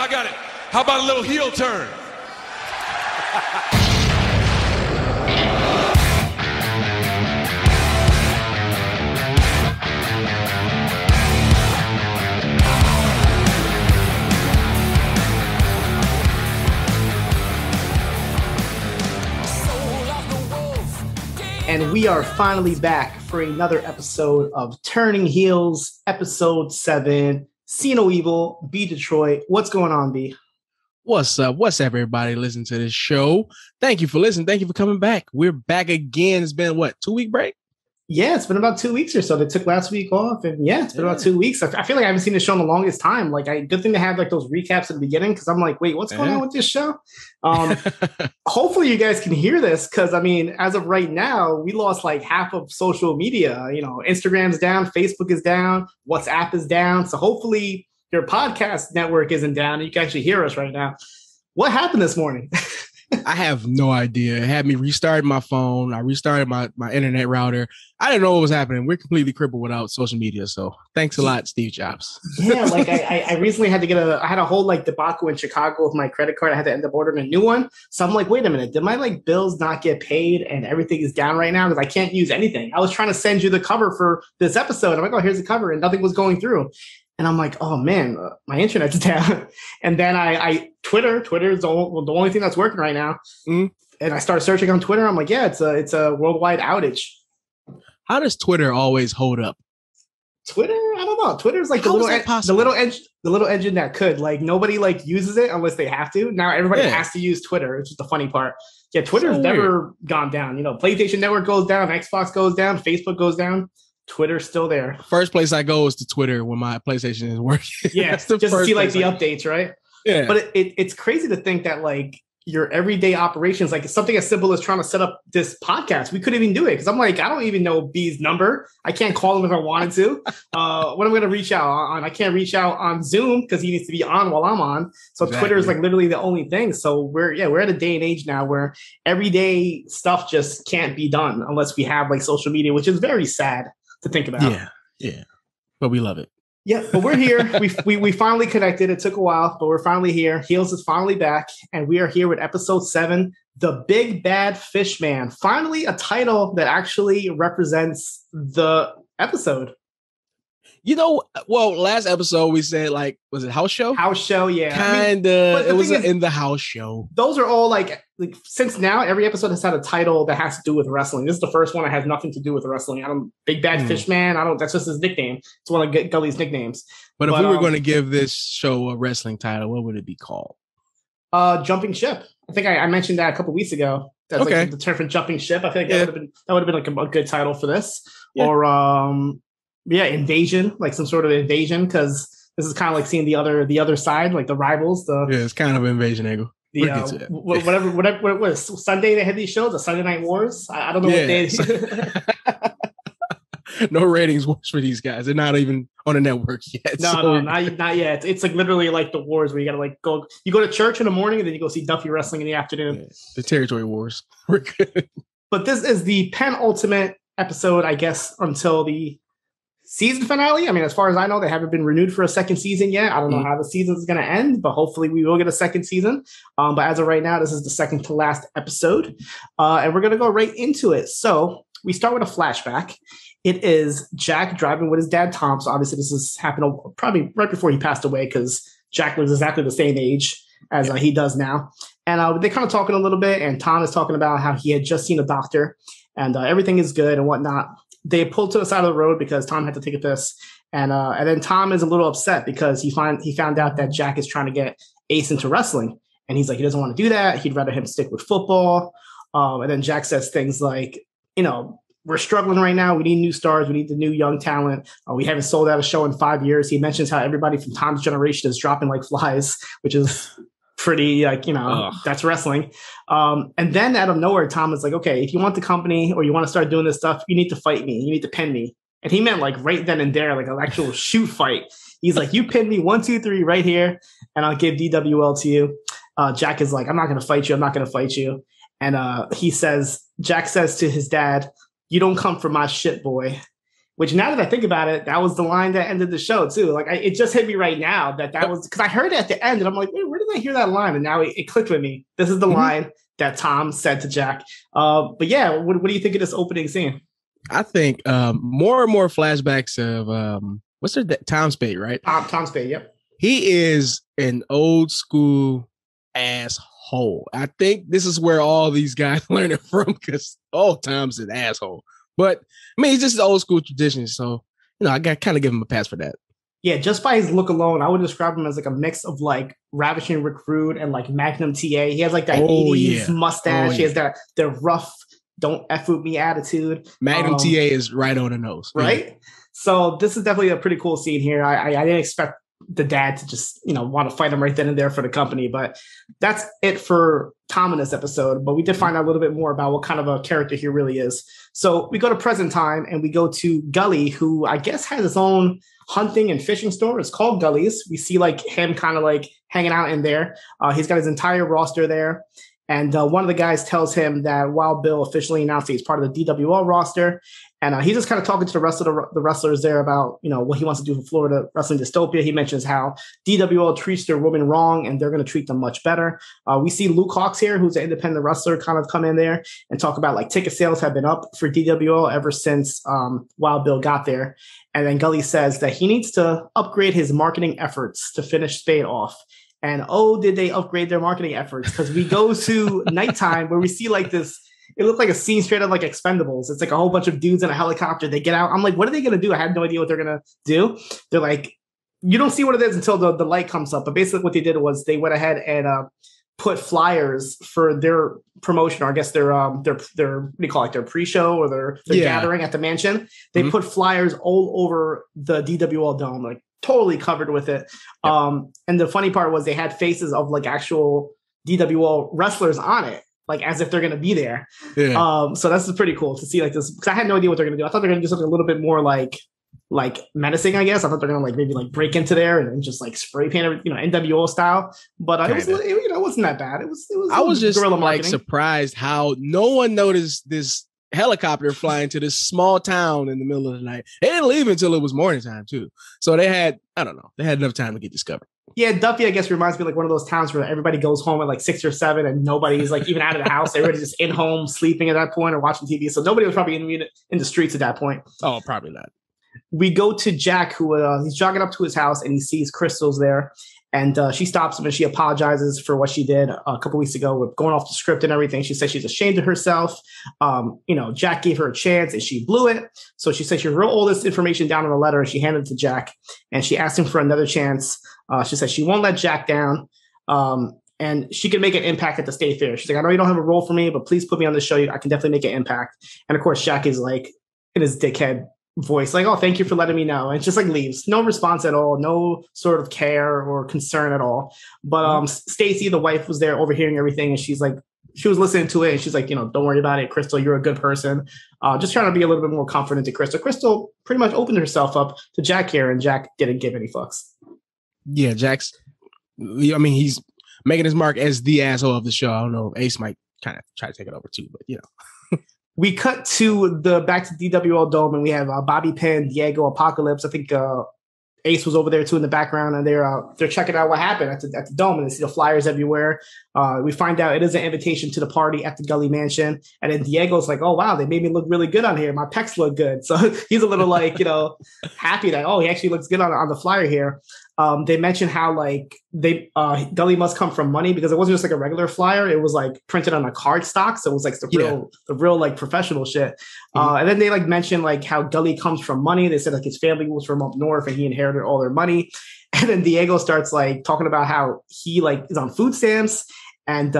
it. How about a little heel turn? And we are finally back for another episode of Turning Heels, episode 7, Siino B Detroit. What's going on, B? What's up? What's up, everybody? Listen to this show. Thank you for listening. Thank you for coming back. We're back again. It's been, 2-week break? Yeah, it's been about 2 weeks or so. They took last week off, and it's been about 2 weeks. I feel like I haven't seen the show in the longest time. Good thing to have those recaps at the beginning, because I'm like, wait, what's going on with this show? Hopefully you guys can hear this, because as of right now, we lost half of social media. Instagram's down, Facebook is down, WhatsApp is down. So hopefully your podcast network isn't down and you can actually hear us right now. What happened this morning? I have no idea. It had me restart my phone. I restarted my internet router. I didn't know what was happening. We're completely crippled without social media. So thanks a lot, Steve Jobs. Yeah, I recently had to I had a whole debacle in Chicago with my credit card. I had to end up ordering a new one. So I'm like, wait a minute, did my bills not get paid and everything is down right now because I can't use anything? I was trying to send you the cover for this episode. I'm like, oh, here's the cover, and nothing was going through. And I'm like, oh man, my internet's down. And then Twitter is the only thing that's working right now. And I started searching on Twitter. I'm like, yeah, it's a worldwide outage. How does Twitter always hold up? Twitter, I don't know. Twitter's the little engine that could. Nobody uses it unless they have to. Now everybody has to use Twitter, which is the funny part. Yeah, Twitter's never gone down. PlayStation Network goes down, Xbox goes down, Facebook goes down. Twitter's still there. First place I go is to Twitter when my PlayStation is working. Yeah, just to see the updates, right? Yeah. But it's crazy to think that your everyday operations, something as simple as trying to set up this podcast, we couldn't even do it because I'm I don't even know B's number. I can't call him if I wanted to. What am I going to reach out on? I can't reach out on Zoom because he needs to be on while I'm on. So exactly. Twitter is literally the only thing. So we're at a day and age now where everyday stuff just can't be done unless we have social media, which is very sad to think about. Yeah. But we love it. Yeah, but we're here. we finally connected. It took a while, but we're finally here. Heels is finally back, and we are here with episode 7, The Big Bad Fish Man. Finally, a title that actually represents the episode. Last episode we said was it house show? House show, yeah. Kinda. It was in the house show. Those are all since now every episode has had a title that has to do with wrestling. This is the first one that has nothing to do with wrestling. Big Bad Fish Man. That's just his nickname. It's one of Gully's nicknames. But if we were going to give this show a wrestling title, what would it be called? Jumping Ship. I think I mentioned that a couple weeks ago. That's the term for jumping ship. I think that would have been a good title for this. Yeah. Or invasion, some sort of invasion, because this is kind of seeing the other side, the rivals. It's kind of an invasion angle. Whatever. What was Sunday? They had these shows, the Sunday Night Wars. I don't know what they. No ratings wars for these guys. They're not even on a network yet. No, not yet. It's literally the wars where you gotta go. You go to church in the morning and then you go see Duffy wrestling in the afternoon. Yeah, the territory wars. We're good. But this is the penultimate episode, I guess, until the season finale. As far as I know, they haven't been renewed for a second season yet. I don't know how the season is going to end, but hopefully we will get a second season. But as of right now, this is the second to last episode. And we're going to go right into it. So we start with a flashback. It is Jack driving with his dad, Tom. So obviously this has happened probably right before he passed away, because Jack was exactly the same age as he does now. And they're kind of talking a little bit, and Tom is talking about how he had just seen a doctor and everything is good and whatnot. They pulled to the side of the road because Tom had to take a piss. And then Tom is a little upset because he found out that Jack is trying to get Ace into wrestling. And he's like, he doesn't want to do that. He'd rather him stick with football. And then Jack says things like, we're struggling right now. We need new stars. We need the new young talent. We haven't sold out a show in 5 years. He mentions how everybody from Tom's generation is dropping like flies, which is pretty that's wrestling. And then out of nowhere, Tom is like, okay, if you want the company or you want to start doing this stuff, you need to fight me. You need to pin me. And he meant right then and there, an actual shoot fight. He's like, you pin me 1, 2, 3 right here, and I'll give DWL to you. Jack is like, I'm not going to fight you. I'm not going to fight you. And Jack says to his dad, you don't come for my shit, boy. Which now that I think about it, that was the line that ended the show too. Like it just hit me right now that was because I heard it at the end and I'm like, wait, where did I hear that line? And now it clicked with me. This is the line that Tom said to Jack. But yeah, what do you think of this opening scene? I think more and more flashbacks of what's their Tom Spade, right? Tom Spade, yep. He is an old school asshole. I think this is where all these guys learn it from because Tom's an asshole. But I mean, it's just old school tradition. So, I got kind of give him a pass for that. Yeah, just by his look alone, I would describe him as like a mix of like Ravishing Rick Rude and like Magnum TA. He has like that 80s mustache. He has that rough, don't F with me attitude. Magnum TA is right on the nose. Right? Yeah. So this is definitely a pretty cool scene here. I didn't expect the dad to just, want to fight him right then and there for the company. But that's it for Tom in this episode. But we did find out a little bit more about what kind of a character he really is. So we go to present time and we go to Gully, who I guess has his own hunting and fishing store. It's called Gully's. We see like him kind of like hanging out in there. He's got his entire roster there. And one of the guys tells him that Wild Bill officially announced he's part of the DWL roster. And he's just kind of talking to the rest of the wrestlers there about, what he wants to do for Florida Wrestling Dystopia. He mentions how DWL treats their women wrong and they're going to treat them much better. We see Luke Hawx here, who's an independent wrestler, kind of come in there and talk about like ticket sales have been up for DWL ever since Wild Bill got there. And then Gully says that he needs to upgrade his marketing efforts to finish Spade off. And did they upgrade their marketing efforts? Because we go to nighttime where we see like this. It looked like a scene straight out of like Expendables. It's like a whole bunch of dudes in a helicopter. They get out. I'm like, what are they going to do? I had no idea what they're going to do. They're like, you don't see what it is until the light comes up. But basically what they did was they went ahead and put flyers for their promotion, or I guess their what do you call it, their pre-show or their gathering at the mansion. They put flyers all over the DWL dome, like totally covered with it. Yep. And the funny part was they had faces of like actual DWL wrestlers on it, like as if they're going to be there. Yeah. So that's pretty cool to see like this, because I had no idea what they're going to do. I thought they're going to do something a little bit more like menacing, I guess. I thought they're going to like maybe like break into there and just like spray paint, NWO style. But it wasn't that bad. It was. I was just like surprised how no one noticed this helicopter flying to this small town in the middle of the night. They didn't leave until it was morning time too. So they had enough time to get discovered. Yeah, Duffy, I guess, reminds me like one of those towns where everybody goes home at like 6 or 7 and nobody's like even out of the house. Everybody's just in home sleeping at that point or watching TV. So nobody was probably in the streets at that point. Oh, probably not. We go to Jack, who he's jogging up to his house and he sees Crystal's there. And she stops him and she apologizes for what she did a couple weeks ago with going off the script and everything. She says she's ashamed of herself. Jack gave her a chance and she blew it. So she said she wrote all this information down in a letter and she handed it to Jack. And she asked him for another chance. She said she won't let Jack down. And she can make an impact at the State Fair. She's like, I know you don't have a role for me, but please put me on the show. I can definitely make an impact. And of course, Jack is like in his dickhead voice, like, oh, thank you for letting me know. And just like leaves. No response at all. No sort of care or concern at all. But Staci, the wife, was there overhearing everything. And she's like, she was listening to it. And she's like, don't worry about it, Crystal. You're a good person. Just trying to be a little bit more confident to Crystal. Crystal pretty much opened herself up to Jack here. And Jack didn't give any fucks. Yeah, he's making his mark as the asshole of the show. I don't know. Ace might kind of try to take it over too, but We cut to back to DWL Dome, and we have Bobby Pin, Diego, Apocalypse. I think Ace was over there too in the background, and they're checking out what happened at the Dome, and they see the flyers everywhere. We find out it is an invitation to the party at the Gully Mansion, and then Diego's like, "Oh wow, they made me look really good on here. My pecs look good." So he's a little like happy that he actually looks good on the flyer here. They mentioned how like Gully must come from money because it wasn't just like a regular flyer. It was like printed on a card stock. So it was like the real like professional shit. And then they like mentioned like how Gully comes from money. They said like his family was from up north and he inherited all their money. And then Diego starts like talking about how he like is on food stamps. And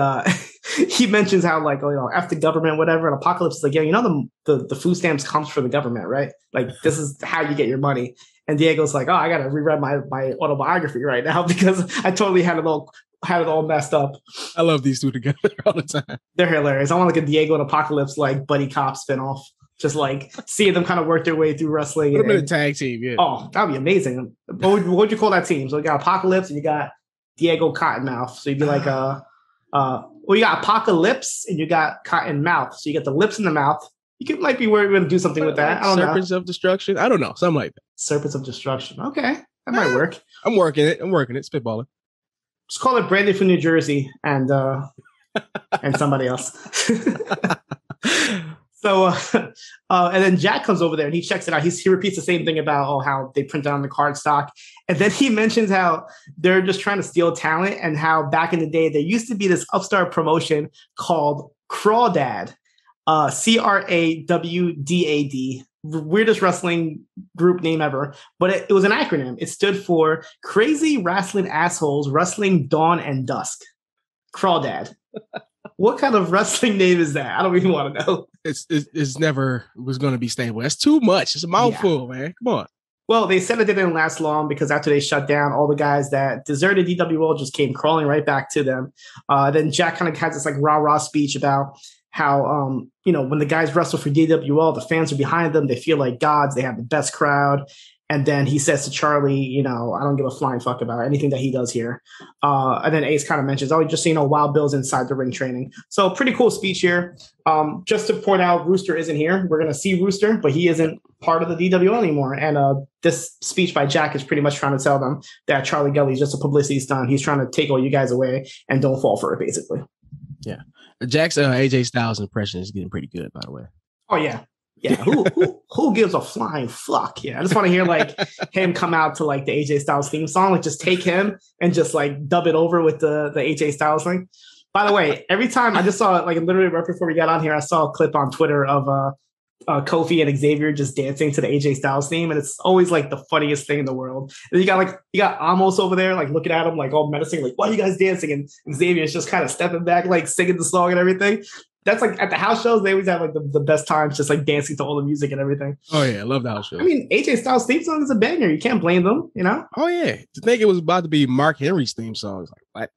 he mentions how like, F the government, whatever. And Apocalypse is like, the food stamps comes from the government, right? Like this is how you get your money. And Diego's like, I got to reread my autobiography right now because I totally had it all messed up. I love these two together all the time. They're hilarious. I want like a Diego and Apocalypse like buddy cop spinoff. Just like seeing them kind of work their way through wrestling. Put them in a tag team, yeah. Oh, that'd be amazing. What would you call that team? So you got Apocalypse and you got Diego Cottonmouth. So you'd be like you got Apocalypse and you got Cottonmouth. So you get the lips in the mouth. might be worried we're going to do something with that. I don't know. Serpents of Destruction. I don't know. Something like that. Serpents of Destruction. Okay. That might work. I'm working it. Spitballing. Just call it Brandon from New Jersey and somebody else. So, and then Jack comes over there and he checks it out. He repeats the same thing about how they print down the card stock. And then he mentions how they're just trying to steal talent and how back in the day, there used to be this upstart promotion called Crawdad, CRAWDAD, weirdest wrestling group name ever. But it was an acronym. It stood for Crazy Wrestling Assholes Wrestling Dawn and Dusk. Crawdad. What kind of wrestling name is that? I don't even want to know. It's never was going to be stable. That's too much. It's a mouthful, man. Come on. Well, they said it didn't last long because after they shut down, all the guys that deserted DWL just came crawling right back to them. Then Jack kind of has this like rah-rah speech about how, when the guys wrestle for DWL, the fans are behind them. They feel like gods. They have the best crowd. And then he says to Charlie, I don't give a flying fuck about anything that he does here. And then Ace kind of mentions, just so Wild Bill's inside the ring training. So pretty cool speech here. Just to point out, Rooster isn't here. We're going to see Rooster, but he isn't part of the DWL anymore. And this speech by Jack is pretty much trying to tell them that Charlie Gully is just a publicity stunt. He's trying to take all you guys away and don't fall for it, basically. Yeah. Jack's AJ Styles impression is getting pretty good, by the way. Oh, yeah. Yeah, who gives a flying fuck? Yeah, I just want to hear like him come out to like the AJ Styles theme song, like just take him and just like dub it over with the AJ Styles thing. By the way, every time I just saw it, like literally right before we got on here, I saw a clip on Twitter of Kofi and Xavier just dancing to the AJ Styles theme, and it's always like the funniest thing in the world. And you got Amos over there like looking at him like all menacing, like why are you guys dancing? And Xavier's just kind of stepping back, like singing the song and everything. That's like at the house shows, they always have like the best times just like dancing to all the music and everything. Oh, yeah. I love the house shows. I mean, AJ Styles' theme song is a banger. You can't blame them, Oh, yeah. To think it was about to be Mark Henry's theme song. Like, what?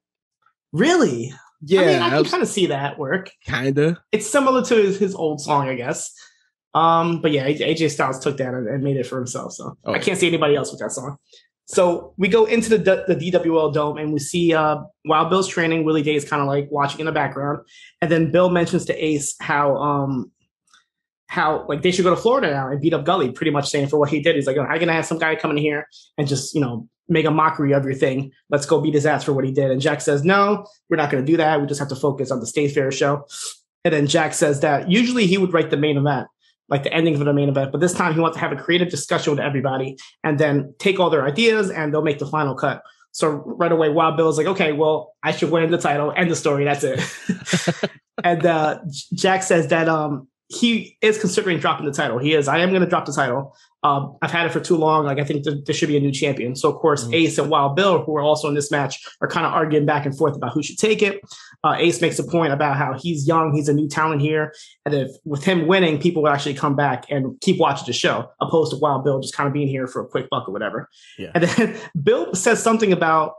Really? Yeah. I mean, I can kind of see that work. Kind of. It's similar to his old song, I guess. But yeah, AJ Styles took that and made it for himself. So I can't see anybody else with that song. So we go into the DWL Dome and we see while Bill's training, Willie Day is kind of like watching in the background. And then Bill mentions to Ace how like they should go to Florida now and beat up Gully, pretty much saying for what he did. He's like, I'm going to have some guy come in here and just, make a mockery of your thing. Let's go beat his ass for what he did. And Jack says, no, we're not going to do that. We just have to focus on the State Fair show. And then Jack says that usually he would write the main event, like the ending of the main event. But this time he wants to have a creative discussion with everybody and then take all their ideas and they'll make the final cut. So right away, Wild Bill is like, okay, well, I should win the title. End the story. That's it. And Jack says that he is considering dropping the title. I am going to drop the title. I've had it for too long. Like, I think there should be a new champion. So, of course, Ace and Wild Bill, who are also in this match, are kind of arguing back and forth about who should take it. Ace makes a point about how he's young. He's a new talent here. And if with him winning, people will actually come back and keep watching the show, opposed to Wild Bill just kind of being here for a quick buck or whatever. Yeah. And then Bill says something about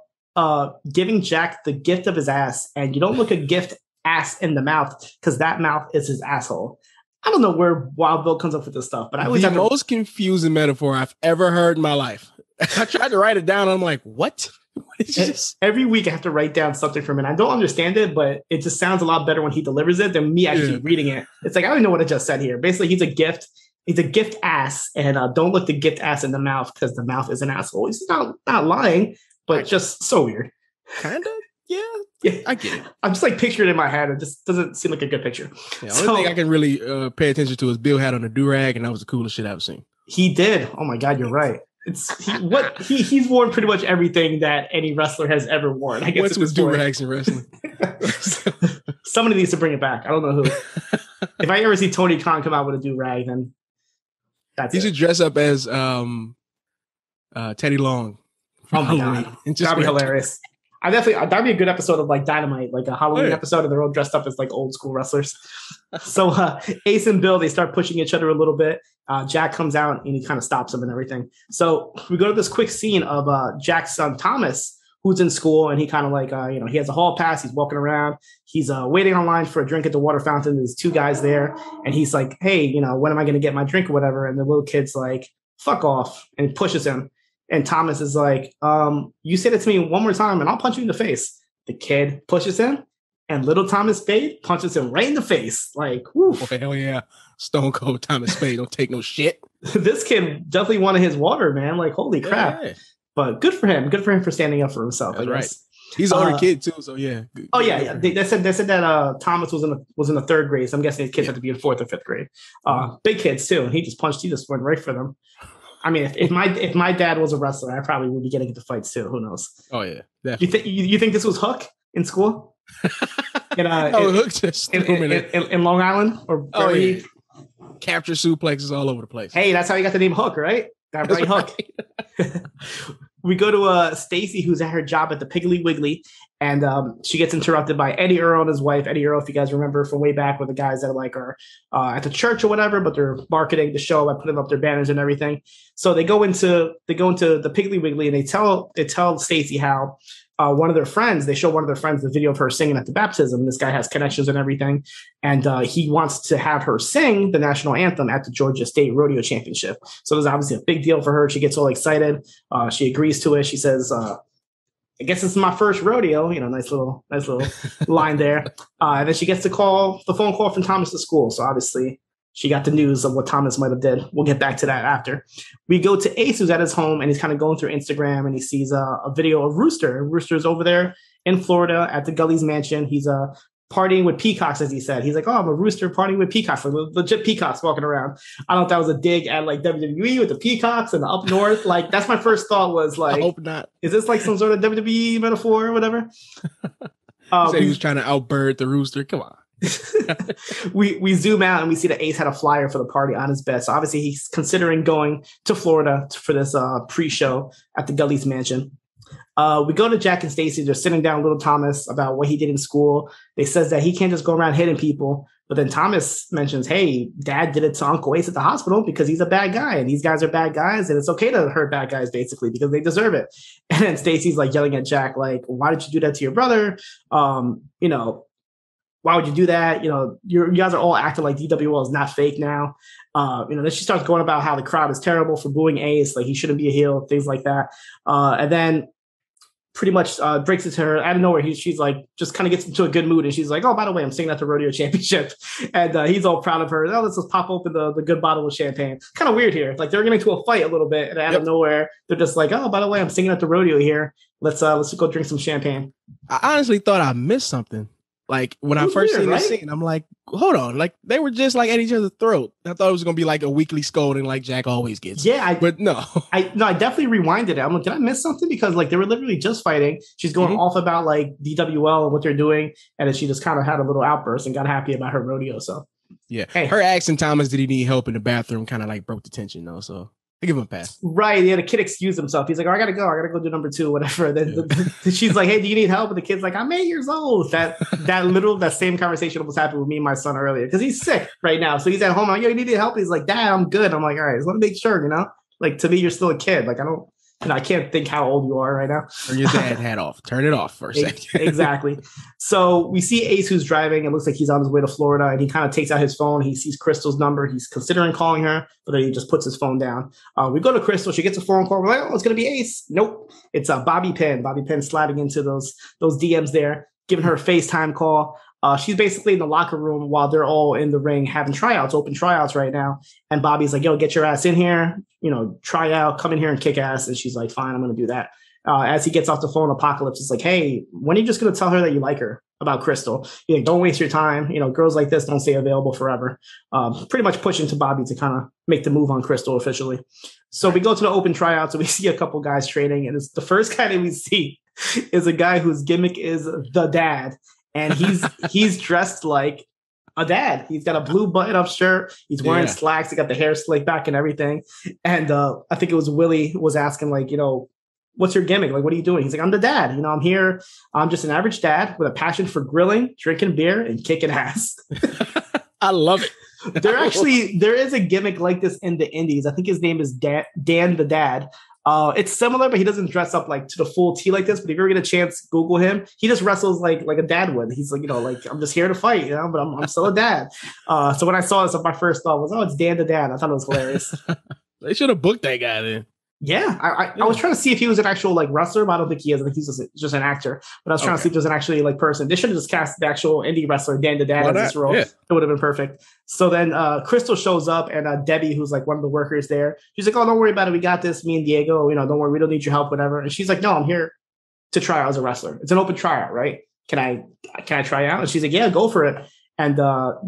giving Jack the gift of his ass. And you don't look a gift ass in the mouth because that mouth is his asshole. I don't know where Wild Bill comes up with this stuff, but I always have the most confusing metaphor I've ever heard in my life. I tried to write it down. And I'm like, what? Every week I have to write down something from it. I don't understand it, but it just sounds a lot better when he delivers it than me actually reading it. It's like, I don't know what I just said here. Basically, he's a gift. He's a gift ass, and don't look the gift ass in the mouth because the mouth is an asshole. He's not lying, but just so weird. Kind of. Yeah, I get it. I'm just like picturing it in my head. It just doesn't seem like a good picture. Yeah, the only thing I can really pay attention to is Bill had on a do-rag, and that was the coolest shit I've seen. He did. Oh my God, you're right. He's worn pretty much everything that any wrestler has ever worn. I guess what's with do-rags in wrestling? Somebody needs to bring it back. I don't know who. If I ever see Tony Khan come out with a do-rag, then that's he should dress up as Teddy Long. Oh my God, that'd be hilarious. That'd be a good episode of like Dynamite, like a Halloween episode, and they're all dressed up as like old school wrestlers. So Ace and Bill, they start pushing each other a little bit. Jack comes out and he kind of stops them and everything. So we go to this quick scene of Jack's son Thomas, who's in school, and he kind of like he has a hall pass. He's walking around. He's waiting online for a drink at the water fountain. There's two guys there, and he's like, "Hey, when am I going to get my drink or whatever?" And the little kid's like, "Fuck off," and he pushes him. And Thomas is like, you say that to me one more time and I'll punch you in the face. The kid pushes him and little Thomas Spade punches him right in the face. Like, whoo. Oh, hell yeah. Stone Cold Thomas Spade don't take no shit. This kid definitely wanted his water, man. Like, holy crap. Yeah. But good for him. Good for him for standing up for himself. That's right. He's an older kid too, so yeah. Good. Oh yeah. They said that Thomas was in the third grade. So I'm guessing his kids had to be in fourth or fifth grade. Big kids too, and he just went right for them. I mean, if my dad was a wrestler, I probably would be getting into fights too. Who knows? Oh yeah, definitely. You think this was Hook in school? Hook just in Long Island or yeah. Capture suplexes all over the place. Hey, that's how you got the name Hook, right? That right, Hook. We go to Staci, who's at her job at the Piggly Wiggly, and she gets interrupted by Eddie Earl and his wife. Eddie Earl, if you guys remember from way back with the guys that are at the church or whatever, but they're marketing the show by putting up their banners and everything. So they go into the Piggly Wiggly and they tell Staci how one of their friends, they show one of their friends the video of her singing at the baptism. This guy has connections and everything. And he wants to have her sing the national anthem at the Georgia State Rodeo Championship. So it was obviously a big deal for her. She gets all excited. She agrees to it. She says, I guess this is my first rodeo, nice little line there. And then she gets the phone call from Thomas to school. So obviously she got the news of what Thomas might have did. We'll get back to that after. We go to Ace, who's at his home, and he's kind of going through Instagram, and he sees a video of Rooster. Rooster's over there in Florida at the Gully's mansion. He's partying with peacocks, as he said. He's like, oh, I'm a rooster partying with peacocks, like legit peacocks walking around. I don't know if that was a dig at like WWE with the peacocks and the up north. Like, that's my first thought was like, I hope not. Is this like some sort of WWE metaphor or whatever? He said he was trying to outbird the rooster. Come on. we zoom out and we see that Ace had a flyer for the party on his bed. So obviously he's considering going to Florida for this pre-show at the Gully's mansion. We go to Jack and Staci. They're sitting down with little Thomas about what he did in school. They says that he can't just go around hitting people. But then Thomas mentions, hey, Dad did it to Uncle Ace at the hospital because he's a bad guy. And these guys are bad guys. And it's okay to hurt bad guys, basically, because they deserve it. And then Staci's like yelling at Jack, like, why did you do that to your brother? Why would you do that? You guys are all acting like DWL is not fake now. Then she starts going about how the crowd is terrible for booing Ace, like he shouldn't be a heel, things like that. And then pretty much breaks it to her out of nowhere. She's like, just kind of gets into a good mood. And she's like, oh, by the way, I'm singing at the rodeo championship. And he's all proud of her. Oh, let's just pop open the good bottle of champagne. Kind of weird here. Like they're getting into a fight a little bit. And out of nowhere, they're just like, oh, by the way, I'm singing at the rodeo here. Let's go drink some champagne. I honestly thought I missed something. Like when I first seen the scene, I'm like, hold on, like they were just like at each other's throat. I thought it was gonna be like a weekly scolding, like Jack always gets. Yeah, but no, I definitely rewinded it. I'm like, did I miss something? Because like they were literally just fighting. She's going off about like DWL and what they're doing, and then she just kind of had a little outburst and got happy about her rodeo. So yeah, her asking Thomas did he need help in the bathroom kind of like broke the tension though. So I give him a pass. Right. Yeah, the kid excused himself. He's like, oh, I gotta go do number 2, whatever. Then she's like, hey, do you need help? And the kid's like, I'm 8 years old. That same conversation almost happened with me and my son earlier because he's sick right now. So he's at home. I'm like, yo, you need help? He's like, Dad, I'm good. I'm like, all right, just want to make sure, like to me, you're still a kid. Like I can't think how old you are right now. Turn your dad hat off. Turn it off for a second. Exactly. So we see Ace who's driving. It looks like he's on his way to Florida, and he kind of takes out his phone. He sees Crystal's number. He's considering calling her, but then he just puts his phone down. We go to Crystal. She gets a phone call. We're like, oh, it's going to be Ace. Nope. It's Bobby Penn. Bobby Penn sliding into those DMs there, giving her a FaceTime call. She's basically in the locker room while they're all in the ring having open tryouts right now. And Bobby's like, yo, get your ass in here, try out, come in here and kick ass. And she's like, fine, I'm going to do that. As he gets off the phone, Apocalypse is like, hey, when are you just going to tell her that you like her about Crystal? Don't waste your time. Girls like this don't stay available forever. Pretty much pushing to Bobby to kind of make the move on Crystal officially. So we go to the open tryouts and we see a couple guys training. And it's the first guy that we see is a guy whose gimmick is the dad. And he's dressed like a dad. He's got a blue button-up shirt. He's wearing slacks. He got the hair slicked back and everything. And I think it was Willie was asking, like, what's your gimmick? Like, what are you doing? He's like, I'm the dad. I'm here. I'm just an average dad with a passion for grilling, drinking beer, and kicking ass. I love it. There is a gimmick like this in the indies. I think his name is Dan the Dad. It's similar, but he doesn't dress up like to the full T like this. But if you ever get a chance, Google him. He just wrestles like a dad would. He's like, like I'm just here to fight, but I'm still a dad. So when I saw this, my first thought was, oh, it's Dan the Dad. I thought it was hilarious. They should have booked that guy then. Yeah, I was trying to see if he was an actual like wrestler, but I don't think he is. I think he's just an actor. But I was trying to see if there's an actually like person. They should have just cast the actual indie wrestler Dan the Dad as this role. Yeah. It would have been perfect. So then Crystal shows up, and Debbie, who's like one of the workers there, she's like, "Oh, don't worry about it. We got this. Me and Diego. Don't worry. We don't need your help. Whatever." And she's like, "No, I'm here to try out as a wrestler. It's an open tryout, right? Can I try out?" And she's like, "Yeah, go for it." And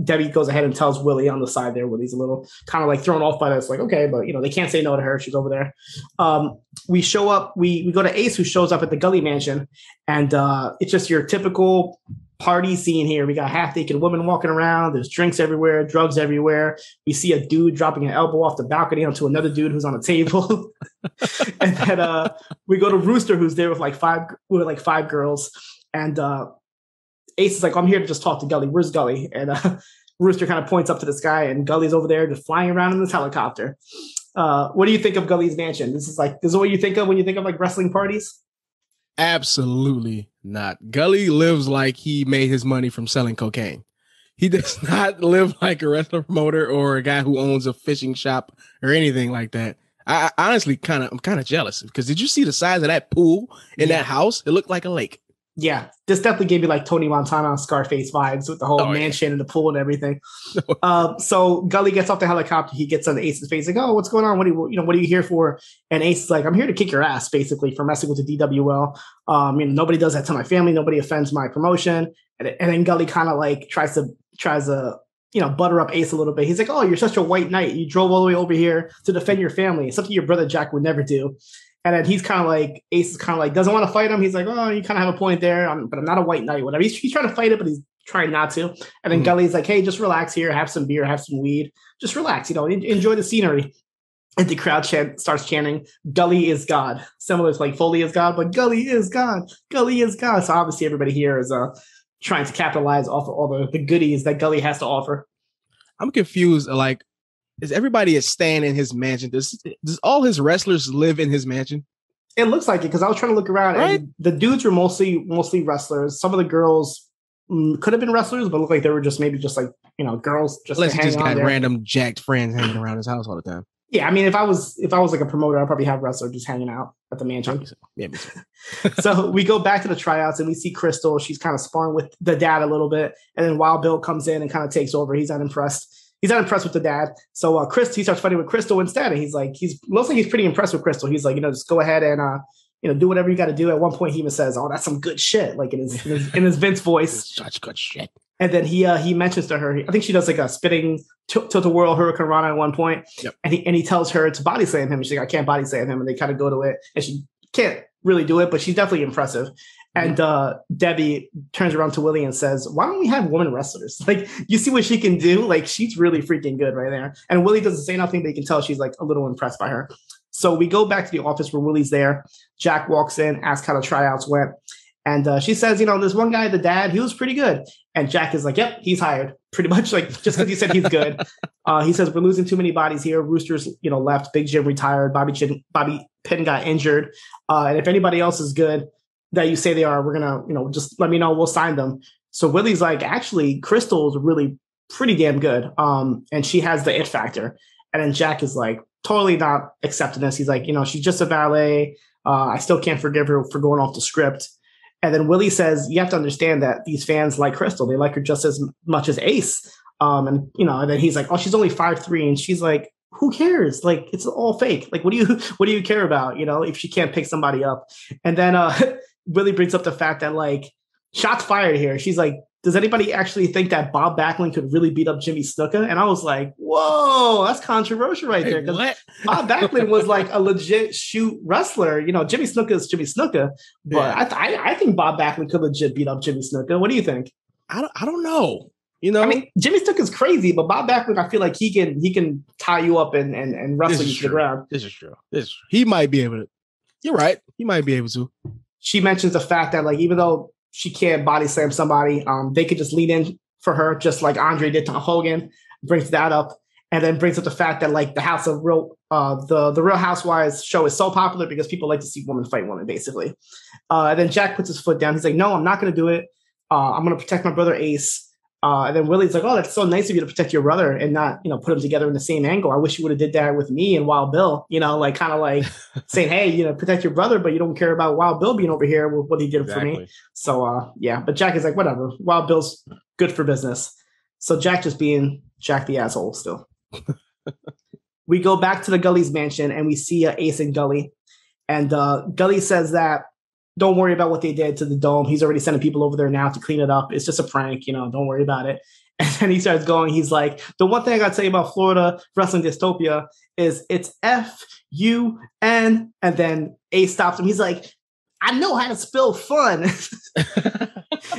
Debbie goes ahead and tells Willie on the side there. Willie's a little kind of like thrown off by this, like, okay, but they can't say no to her. She's over there. We show up. We go to Ace, who shows up at the Gully mansion, and it's just your typical party scene here. We got half-naked women walking around. There's drinks everywhere, drugs everywhere. We see a dude dropping an elbow off the balcony onto another dude who's on a table. And then we go to Rooster, who's there with like five girls, and Ace is like, "I'm here to just talk to Gully. Where's Gully?" And Rooster kind of points up to the sky, and Gully's over there just flying around in this helicopter. What do you think of Gully's mansion? This is what you think of when you think of like wrestling parties? Absolutely not. Gully lives like he made his money from selling cocaine. He does not live like a wrestler promoter or a guy who owns a fishing shop or anything like that. I honestly I'm kind of jealous, because did you see the size of that pool in that house? It looked like a lake. Yeah, this definitely gave me like Tony Montana, Scarface vibes with the whole mansion and the pool and everything. So Gully gets off the helicopter. He gets on Ace's face, like, "Oh, what's going on? What are you here for?" And Ace is like, "I'm here to kick your ass, basically, for messing with the DWL. Nobody does that to my family. Nobody offends my promotion." And then Gully kind of like tries to butter up Ace a little bit. He's like, "Oh, you're such a white knight. You drove all the way over here to defend your family. It's something your brother Jack would never do." And then he's kind of like, Ace is kind of like, doesn't want to fight him. He's like, "Oh, you kind of have a point there, but I'm not a white knight," whatever. He's trying to fight it, but he's trying not to. And then Gully's like, "Hey, just relax here. Have some beer, have some weed. Just relax, enjoy the scenery." And the crowd starts chanting, "Gully is God." Similar to like Foley is God, but Gully is God. Gully is God. So obviously everybody here is trying to capitalize off of all the goodies that Gully has to offer. I'm confused. Like, is everybody staying in his mansion? Does all his wrestlers live in his mansion? It looks like it, because I was trying to look around, right? And the dudes were mostly wrestlers. Some of the girls could have been wrestlers, but looked like they were just like girls. Unless he just got random jacked friends hanging around his house all the time. Yeah, I mean, if I was like a promoter, I'd probably have wrestlers just hanging out at the mansion. Yeah. So we go back to the tryouts, and we see Crystal. She's kind of sparring with the dad a little bit, and then Wild Bill comes in and kind of takes over. He's not impressed with the dad. So he starts fighting with Crystal instead. And looks like he's pretty impressed with Crystal. He's like, just go ahead and, do whatever you got to do. At one point, he even says, "Oh, that's some good shit," like in his Vince voice. Such good shit. And then he mentions to her, I think she does like a spitting tilt-a-whirl Hurricane Rana at one point. Yep. And he tells her to body slam him. And she's like, "I can't body slam him." And they kind of go to it. And she can't really do it, but she's definitely impressive. And Debbie turns around to Willie and says, "Why don't we have women wrestlers? Like, you see what she can do? Like, she's really freaking good right there." And Willie doesn't say nothing, but you can tell she's like a little impressed by her. So we go back to the office where Willie's there. Jack walks in, asks how the tryouts went. And she says, "There's one guy, the dad, he was pretty good." And Jack is like, "Yep, he's hired." Pretty much, like, just because he said he's good. He says, "We're losing too many bodies here. Rooster's, left. Big Jim retired. Bobby Pin got injured. And if anybody else is good that you say they are, we're going to, just let me know. We'll sign them." So Willie's like, "Actually, Crystal's really pretty damn good. And she has the it factor." And then Jack is like, totally not accepting this. He's like, "She's just a valet. I still can't forgive her for going off the script." And then Willie says, "You have to understand that these fans like Crystal. They like her just as much as Ace." And then he's like, "Oh, she's only 5'3". And she's like, "Who cares? Like, it's all fake. Like, what do you care about, if she can't pick somebody up?" And then Willie brings up the fact that, like, shots fired here. She's like, "Does anybody actually think that Bob Backlund could really beat up Jimmy Snuka?" And I was like, whoa, that's controversial right there. Because Bob Backlund was like a legit shoot wrestler. Jimmy Snuka is Jimmy Snuka. But yeah. I think Bob Backlund could legit beat up Jimmy Snuka. What do you think? I don't know. I mean, Jimmy Snuka is crazy, but Bob Backlund, I feel like he can tie you up and wrestle you to the ground. This is true. He might be able to. You're right. He might be able to. She mentions the fact that, like, even though she can't body slam somebody, they could just lean in for her, just like Andre did to Hogan. Brings that up, and then brings up the fact that, like, the Real Housewives show is so popular because people like to see women fight women, basically. And then Jack puts his foot down. He's like, "No, I'm not going to do it. I'm going to protect my brother Ace. And then Willie's like, oh, that's so nice of you to protect your brother and not, put them together in the same angle. I wish you would have did that with me and Wild Bill, like kind of like saying, hey, protect your brother, but you don't care about Wild Bill being over here with what he did for me. So, but Jack is like, whatever. Wild Bill's good for business. So Jack just being Jack the asshole still. We go back to the Gully's mansion and we see Ace and Gully. And Gully says that don't worry about what they did to the dome. He's already sending people over there now to clean it up. It's just a prank, don't worry about it. And then he starts going, he's like, the one thing I got to tell you about Florida Wrestling Dystopia is it's F-U-N. And then Ace stops him. He's like, I know how to spell fun.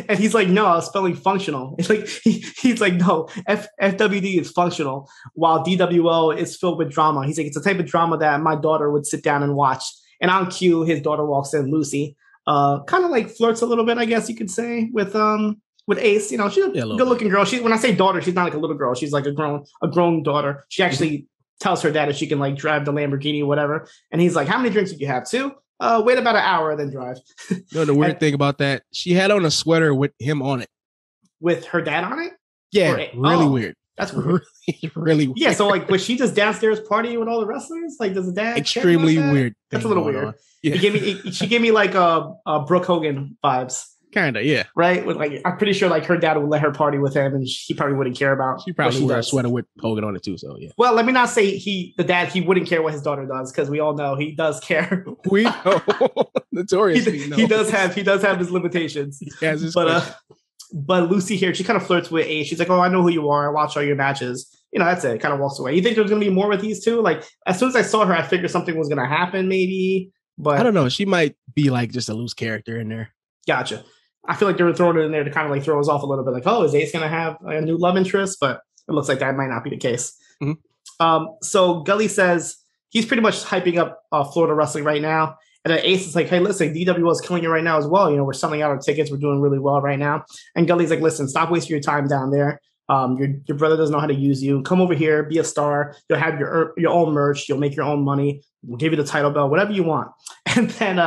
And he's like, no, I was spelling functional. It's like he's like, no, FWD is functional, while DWO is filled with drama. He's like, it's the type of drama that my daughter would sit down and watch. And on cue, his daughter walks in, Lucy. Kind of like flirts a little bit, I guess you could say, with Ace. She's a good-looking girl. When I say daughter, she's not like a little girl. She's like a grown daughter. She actually tells her dad if she can like drive the Lamborghini or whatever. And he's like, how many drinks did you have? 2? Wait about an hour, then drive. No, the weird thing about that, she had on a sweater with him on it. With her dad on it? Yeah, really weird. That's weird. Really weird. Yeah, so like, was she just downstairs partying with all the wrestlers? Like, does the dad? Extremely weird. That's a little weird. Yeah. She gave me like Brooke Hogan vibes. Kinda, yeah. Right? With like, I'm pretty sure like her dad would let her party with him, and he probably wouldn't care about. She probably wear a sweater with Hogan on it too. So yeah. Well, let me not say he wouldn't care what his daughter does, because we all know he does care. We know, notoriously. He does have his limitations. But Lucy here, she kind of flirts with Ace. She's like, "Oh, I know who you are. I watch all your matches." That's it. Kind of walks away. You think there's gonna be more with these two? Like, as soon as I saw her, I figured something was gonna happen, maybe. But I don't know. She might be like just a loose character in there. Gotcha. I feel like they were throwing it in there to kind of like throw us off a little bit. Like, oh, is Ace going to have a new love interest? But it looks like that might not be the case. Mm-hmm. So Gully says he's pretty much hyping up Florida wrestling right now. And then Ace is like, hey, listen, DWO is killing you right now as well. We're selling out our tickets. We're doing really well right now. And Gully's like, listen, stop wasting your time down there. Your brother doesn't know how to use you. Come over here, be a star. You'll have your own merch. You'll make your own money. We'll give you the title belt, whatever you want. And then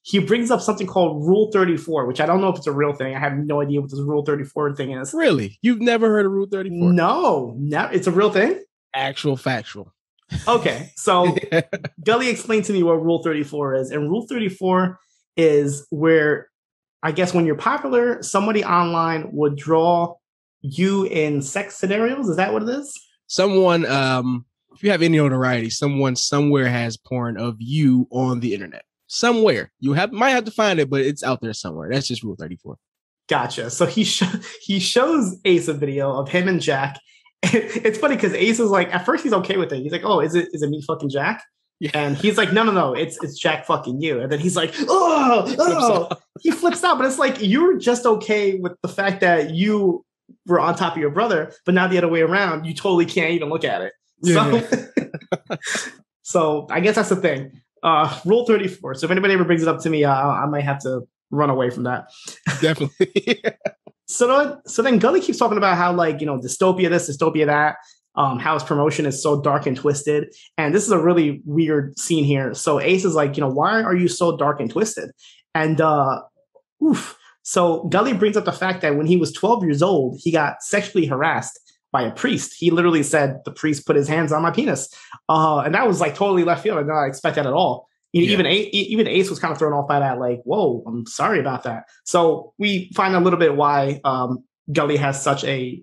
he brings up something called Rule 34, which I don't know if it's a real thing. I have no idea what this Rule 34 thing is. Really? You've never heard of Rule 34? No, it's a real thing? Actual factual. Okay, so Gully explained to me what Rule 34 is. And Rule 34 is where, I guess when you're popular, somebody online would draw you in sex scenarios. Is that what it is? Someone, if you have any notoriety, someone somewhere has porn of you on the internet. Somewhere. You might have to find it, but it's out there somewhere. That's just Rule 34. Gotcha. So he shows Ace a video of him and Jack. It's funny because Ace is like, at first he's okay with it. He's like, oh, is it me fucking Jack? Yeah. And he's like, no, it's Jack fucking you. And then he's like, he flips out. But it's like, you're just okay with the fact that you were on top of your brother, but now the other way around, you totally can't even look at it. Yeah. So I guess that's the thing. Rule 34. So if anybody ever brings it up to me, I might have to run away from that. Definitely. So then Gully keeps talking about how, like, dystopia this, dystopia that, how his promotion is so dark and twisted. And this is a really weird scene here. So Ace is like, why are you so dark and twisted? And so Gully brings up the fact that when he was 12 years old, he got sexually harassed by a priest. He literally said the priest put his hands on my penis. And that was like totally left field. I did not expect that at all. Even Ace was kind of thrown off by that, like, whoa, I'm sorry about that. So we find a little bit why Gully has such a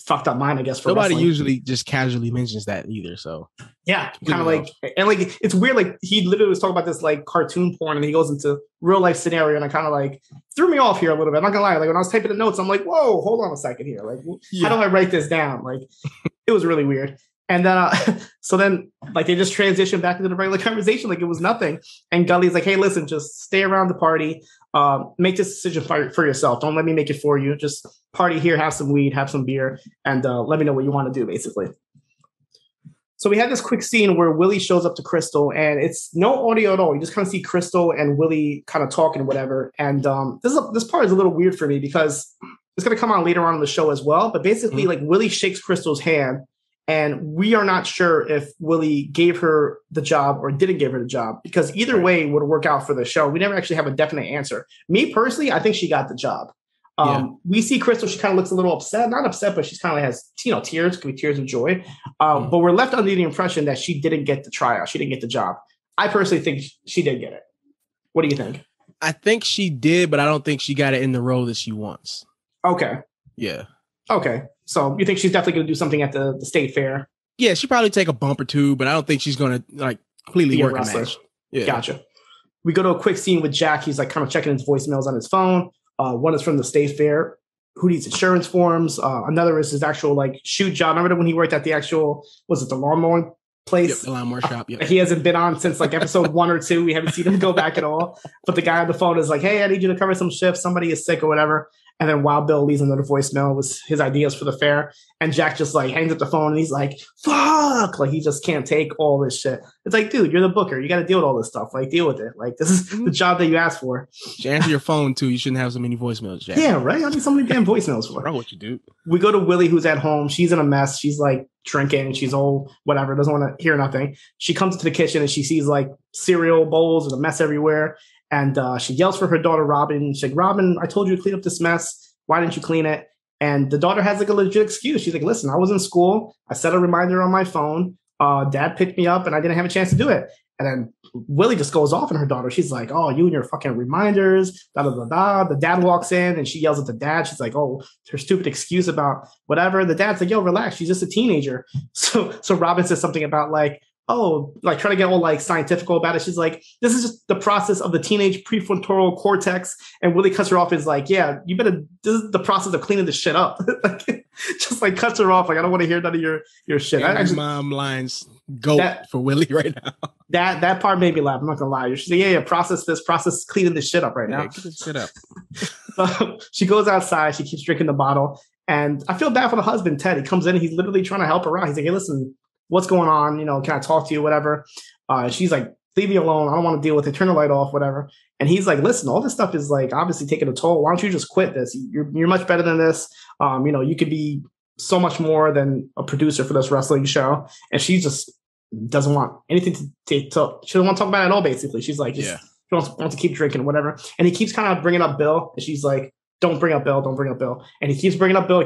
fucked up mind, I guess, for nobody wrestling. Usually just casually mentions that either. So yeah, kind of like, and like, it's weird. Like, he literally was talking about this like cartoon porn, and he goes into real life scenario, and I kind of like threw me off here a little bit. I'm not gonna lie. Like, when I was typing the notes, I'm like, whoa, hold on a second here. Like, how do I write this down? Like, it was really weird. And then, so then, like, they just transitioned back into the regular conversation, like it was nothing. And Gully's like, hey, listen, just stay around the party. Make this decision for yourself. Don't let me make it for you. Just party here, have some weed, have some beer, and let me know what you want to do, basically. So we had this quick scene where Willie shows up to Crystal, and it's no audio at all. You just kind of see Crystal and Willie kind of talking, whatever. And this part is a little weird for me because it's going to come on later on in the show as well. But basically, like, Willie shakes Crystal's hand, and we are not sure if Willie gave her the job or didn't give her the job, because either way would work out for the show. We never actually have a definite answer. Me personally, I think she got the job. We see Crystal. She kind of looks a little upset, not upset, but she's kind of has, tears, could be tears of joy. But we're left under the impression that she didn't get the tryout. She didn't get the job. I personally think she did get it. What do you think? I think she did, but I don't think she got it in the role that she wants. Okay. Yeah. Okay. So you think she's definitely going to do something at the state fair? Yeah, she'd probably take a bump or two, but I don't think she's going to completely work a match. Yeah. Gotcha. We go to a quick scene with Jack. He's kind of checking his voicemails on his phone. One is from the state fair. Who needs insurance forms? Another is his actual shoot job. Remember when he worked at the actual, was it the lawnmower place? Yep, the lawnmower shop. Yep. He hasn't been on since episode 1 or 2. We haven't seen him go back at all. But the guy on the phone is like, hey, I need you to cover some shifts. Somebody is sick or whatever. And then Wild Bill leaves another voicemail with his ideas for the fair. And Jack just hangs up the phone and he's like, fuck. He just can't take all this shit. It's like, dude, you're the booker. You got to deal with all this stuff. Deal with it. This is the job that you asked for. You answer your phone too. You shouldn't have so many voicemails, Jack. Yeah, right? I need so many damn voicemails for. Wrong what you do. We go to Willie, who's at home. She's in a mess. She's drinking. She's old, whatever. Doesn't want to hear nothing. She comes into the kitchen and she sees cereal bowls and a mess everywhere. And she yells for her daughter, Robin. She's like, Robin, I told you to clean up this mess. Why didn't you clean it? And the daughter has a legit excuse. She's like, listen, I was in school. I set a reminder on my phone. Dad picked me up and I didn't have a chance to do it. And then Willie just goes off on her daughter. She's like, oh, you and your fucking reminders, da da da da. The dad walks in and she yells at the dad. She's like, oh, her stupid excuse about whatever. The dad's like, yo, relax. She's just a teenager. So Robin says something about trying to get all scientific about it. She's like, this is just the process of the teenage prefrontal cortex. And Willie cuts her off and is like, yeah, you better, this is the process of cleaning this shit up. Just cuts her off. I don't want to hear none of your shit. Yeah, mom lines for Willie right now. That part made me laugh. I'm not gonna lie. She's like, yeah, process cleaning this shit up right now. Yeah, get this shit up. So she goes outside. She keeps drinking the bottle. And I feel bad for the husband, Ted. He comes in and he's literally trying to help her out. He's like, hey, listen, what's going on? Can I talk to you? Whatever. She's like, leave me alone. I don't want to deal with it. Turn the light off, whatever. And he's like, listen, all this stuff is obviously taking a toll. Why don't you just quit this? You're much better than this. You could be so much more than a producer for this wrestling show. And she just doesn't want anything to she doesn't want to talk about it at all, basically. She's like, she wants to keep drinking, whatever. And he keeps kind of bringing up Bill. And she's like, don't bring up Bill. Don't bring up Bill. And he keeps bringing up Bill.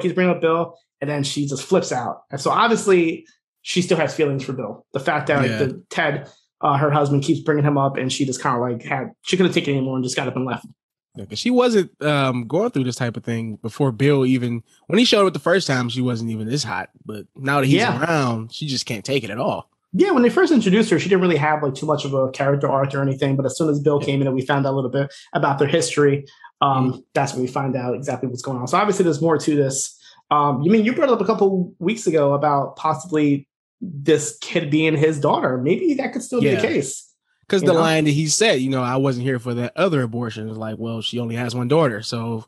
And then she just flips out. And so obviously she still has feelings for Bill. The fact that Ted, her husband, keeps bringing him up, and she just kind of she couldn't take it anymore and just got up and left. Yeah, because she wasn't going through this type of thing before Bill even, when he showed up the first time, she wasn't even this hot. But now that he's around, she just can't take it at all. Yeah, when they first introduced her, she didn't really have too much of a character arc or anything. But as soon as Bill came in and we found out a little bit about their history, that's when we find out exactly what's going on. So obviously there's more to this. You brought it up a couple weeks ago about possibly this kid being his daughter. Maybe that could still be the case. Because the line that he said, I wasn't here for that other abortion. It's like, well, she only has one daughter. So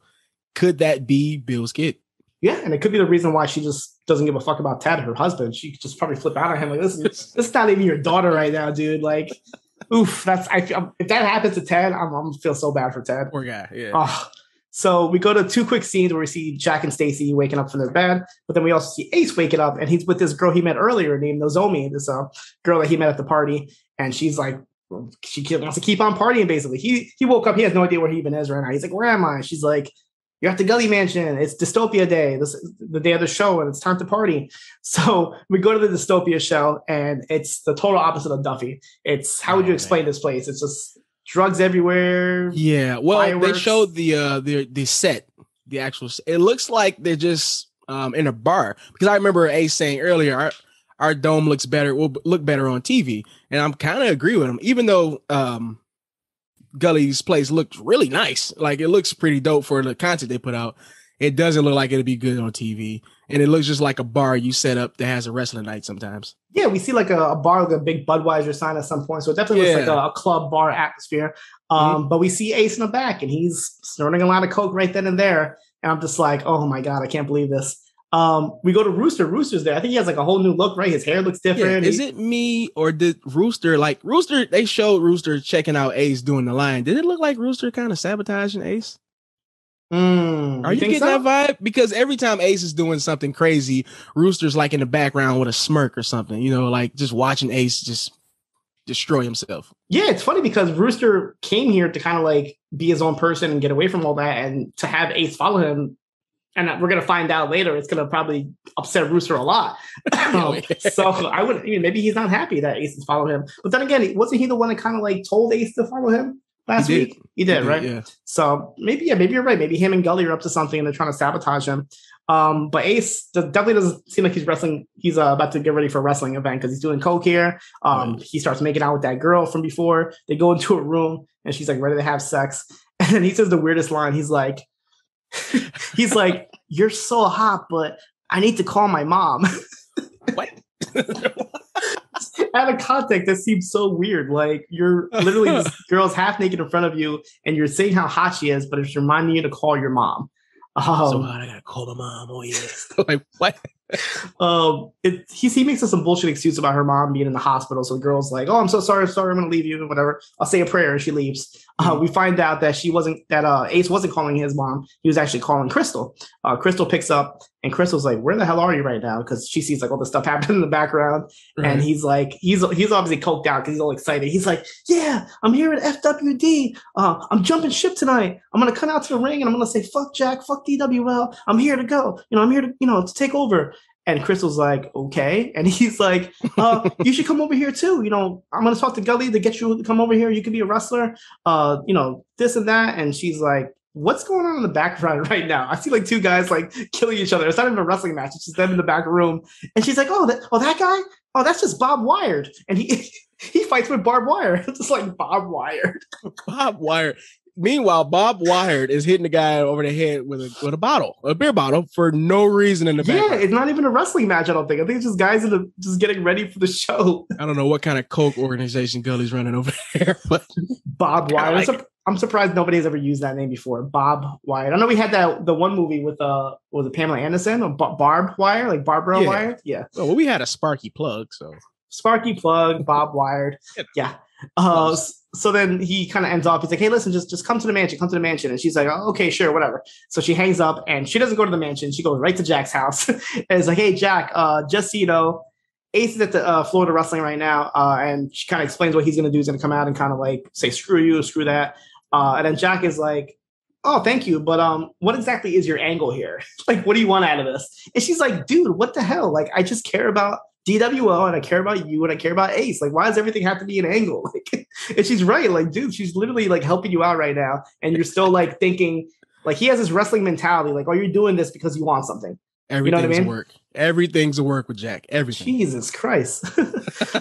could that be Bill's kid? Yeah, and it could be the reason why she just doesn't give a fuck about Ted, her husband. She could just probably flip out on him. This is not even your daughter right now, dude. Oof. If that happens to Ted, I'm gonna feel so bad for Ted. Poor guy. Yeah. Oh. So we go to 2 quick scenes where we see Jack and Staci waking up from their bed, but then we also see Ace waking up, and he's with this girl he met earlier named Nozomi, this girl that he met at the party, and she's like, she wants to keep on partying, basically. He woke up, he has no idea where he even is right now. He's like, where am I? She's like, you're at the Gully mansion. It's Dystopia Day. This is the day of the show, and it's time to party. So we go to the Dystopia show, and it's the total opposite of Duffy. It's, how would you explain this place? It's just drugs everywhere. Yeah, well, fireworks. They showed the set, the actual. It looks like they're just in a bar, because I remember Ace saying earlier, our dome looks better. Will look better on TV, and I'm kind of agree with him. Even though Gully's place looked really nice, it looks pretty dope for the content they put out. It doesn't look like it'll be good on TV, and it looks just like a bar you set up that has a wrestling night sometimes. Yeah, we see a bar with a big Budweiser sign at some point, so it definitely looks like a club bar atmosphere. But we see Ace in the back, and he's snorting a lot of coke right then and there, and I'm just like, oh my god, I can't believe this. We go to Rooster. Rooster's there. I think he has a whole new look, right? His hair looks different. Yeah. Is it me, or did Rooster they showed Rooster checking out Ace doing the line? Did it look like Rooster kind of sabotaging Ace? Are you getting that vibe? Because every time Ace is doing something crazy, Rooster's in the background with a smirk or something, just watching Ace just destroy himself. Yeah, it's funny because Rooster came here to kind of like be his own person and get away from all that, and to have Ace follow him. And we're going to find out later, it's going to probably upset Rooster a lot. So I would, maybe he's not happy that Ace is following him. But then again, wasn't he the one that kind of like told Ace to follow him last week? He did, right? Yeah. So maybe you're right. Maybe him and Gully are up to something and they're trying to sabotage him. But Ace definitely doesn't seem like he's wrestling. He's about to get ready for a wrestling event because he's doing coke here. He starts making out with that girl from before. They go into a room and she's like ready to have sex. And then he says the weirdest line. He's like, you're so hot, but I need to call my mom. What? Out of context, that seems so weird. Like, you're literally, this girl's half naked in front of you, and you're saying how hot she is, but it's reminding you to call your mom. So hot, I gotta call my mom. Oh, yeah. Like, what? He makes us some bullshit excuse about her mom being in the hospital. So the girl's like, "Oh, I'm so sorry, I'm gonna leave you," and whatever. I'll say a prayer, and she leaves. We find out that Ace wasn't calling his mom. He was actually calling Crystal. Crystal picks up, and Crystal's like, "Where the hell are you right now?" Because she sees like all this stuff happening in the background, and he's like, he's obviously coked out because he's all excited. He's like, "Yeah, I'm here at FWD. I'm jumping ship tonight. I'm gonna come out to the ring, and I'm gonna say fuck Jack, fuck DWL. I'm here to go. I'm here to to take over." And Crystal's like, "Okay." And he's like, "You should come over here too. I'm going to talk to Gully to get you to come over here. You could be a wrestler, this and that." And she's like, "What's going on in the background right now? I see like two guys like killing each other. It's not even a wrestling match. It's just them in the back room." And she's like, that guy? Oh, that's just Bob Wired." And he fights with Barbed Wire. It's just like Bob Wired. Bob Wired. Meanwhile, Bob Wired is hitting the guy over the head with a beer bottle, for no reason in the background. Yeah, it's not even a wrestling match, I don't think. I think it's just guys just getting ready for the show. I don't know what kind of coke organization Gully's running over there, but Bob Wired. I'm surprised nobody's ever used that name before. Bob Wired. I know we had the one movie with was it Pamela Anderson or Barb Wire, like Barbara Wire? Yeah. Oh, well, we had a Sparky Plug, so Sparky Plug, Bob Wired. Yeah. So then he kind of ends off. He's like, "Hey, listen, just come to the mansion. Come to the mansion." And she's like, "Oh, okay, sure, whatever." So she hangs up and she doesn't go to the mansion. She goes right to Jack's house. And it's like, "Hey, Jack, just so you know, Ace is at the Florida Wrestling right now." And she kind of explains what he's going to do. He's going to come out and kind of like say, "Screw you, screw that." And then Jack is like, "Oh, thank you. But what exactly is your angle here? Like, what do you want out of this?" And she's like, "Dude, what the hell? Like, I just care about DWL and I care about you and I care about Ace. Like, why does everything have to be an angle?" Like, and she's right. Like, dude, she's literally like helping you out right now. And you're still like thinking, like, he has this wrestling mentality. Like, "Oh, you're doing this because you want something." Everything's, you know what I mean? Work. Everything's a work with Jack. Everything. Jesus Christ.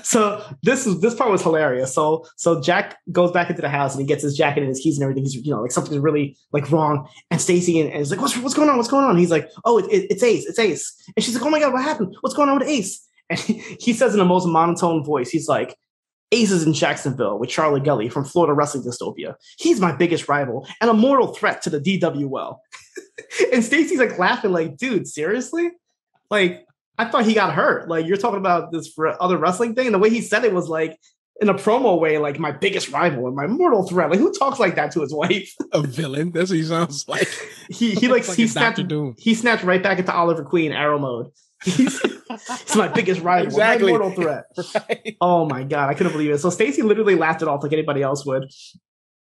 So this part was hilarious. So Jack goes back into the house and he gets his jacket and his keys and everything. He's, like something's really like wrong. And Staci and is like, what's going on? What's going on? And he's like, "Oh, it's Ace. It's Ace." And she's like, "Oh my God, what happened? What's going on with Ace?" And he says in the most monotone voice, he's like, "Ace is in Jacksonville with Charlie Gully from Florida Wrestling Dystopia. He's my biggest rival and a mortal threat to the DWL." And Staci's like laughing like, "Dude, seriously? Like, I thought he got hurt. Like, you're talking about this for other wrestling thing?" And the way he said it was like in a promo way, like, "My biggest rival and my mortal threat." Like, who talks like that to his wife? A villain. That's what he sounds like. He snapped right back into Oliver Queen arrow mode. He's my biggest rival. Exactly. My mortal threat. Right. Oh my God, I couldn't believe it. So Staci literally laughed it off like anybody else would.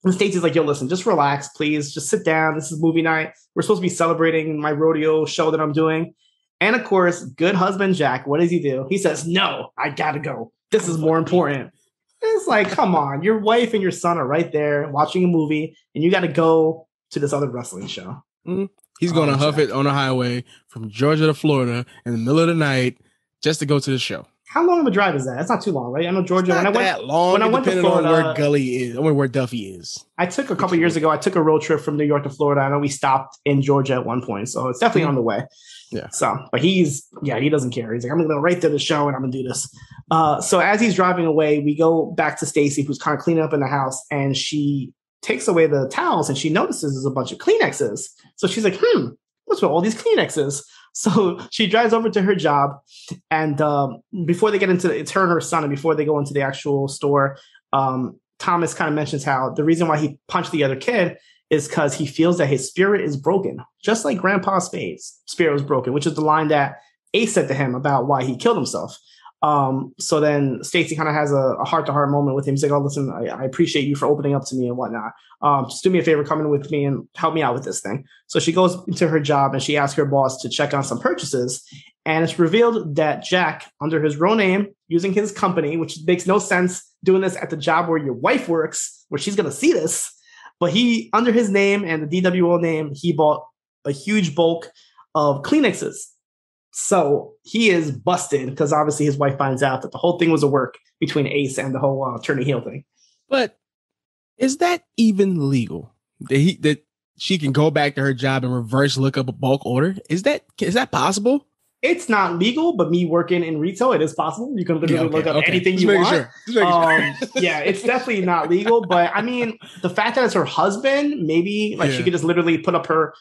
And Staci's like, "Yo, listen, just relax, please. Just sit down. This is movie night. We're supposed to be celebrating my rodeo show that I'm doing." And of course, good husband Jack, what does he do? He says, "No, I gotta go. This is more important." It's like, come on, your wife and your son are right there watching a movie, and you got to go to this other wrestling show. Mm-hmm. He's going to huff it on the highway from Georgia to Florida in the middle of the night just to go to the show. How long of a drive is that? That's not too long, right? I know Georgia. It's not that long. When I went to Florida, on where Gully is, or where Duffy is. I took a couple years ago. I took a road trip from New York to Florida. I know we stopped in Georgia at one point, so it's definitely on the way. Yeah. So, but he doesn't care. He's like, "I'm gonna go right to the show and I'm gonna do this." So as he's driving away, we go back to Staci, who's kind of cleaning up in the house, and she takes away the towels and she notices there's a bunch of Kleenexes. So she's like, "What's with all these Kleenexes?" So she drives over to her job, and before they get into it's her and her son, and before they go into the actual store, Thomas kind of mentions how the reason why he punched the other kid is because he feels that his spirit is broken, just like Grandpa Spade's spirit was broken, which is the line that Ace said to him about why he killed himself. So then Staci kind of has a heart-to-heart moment with him. He's like, oh, listen, I appreciate you for opening up to me and whatnot. Just do me a favor, come in with me and help me out with this thing. So she goes into her job and she asks her boss to check on some purchases. And it's revealed that Jack, under his real name, using his company, which makes no sense doing this at the job where your wife works, where she's going to see this. But he, under his name and the DWO name, he bought a huge bulk of Kleenexes. So he is busted because obviously his wife finds out that the whole thing was a work between Ace and the whole turning heel thing. But is that even legal? That she can go back to her job and reverse look up a bulk order? Is that possible? It's not legal, but me working in retail, it is possible. You can literally look up anything you want. Sure. Yeah, it's definitely not legal. But I mean, the fact that it's her husband, maybe like she could just literally put up her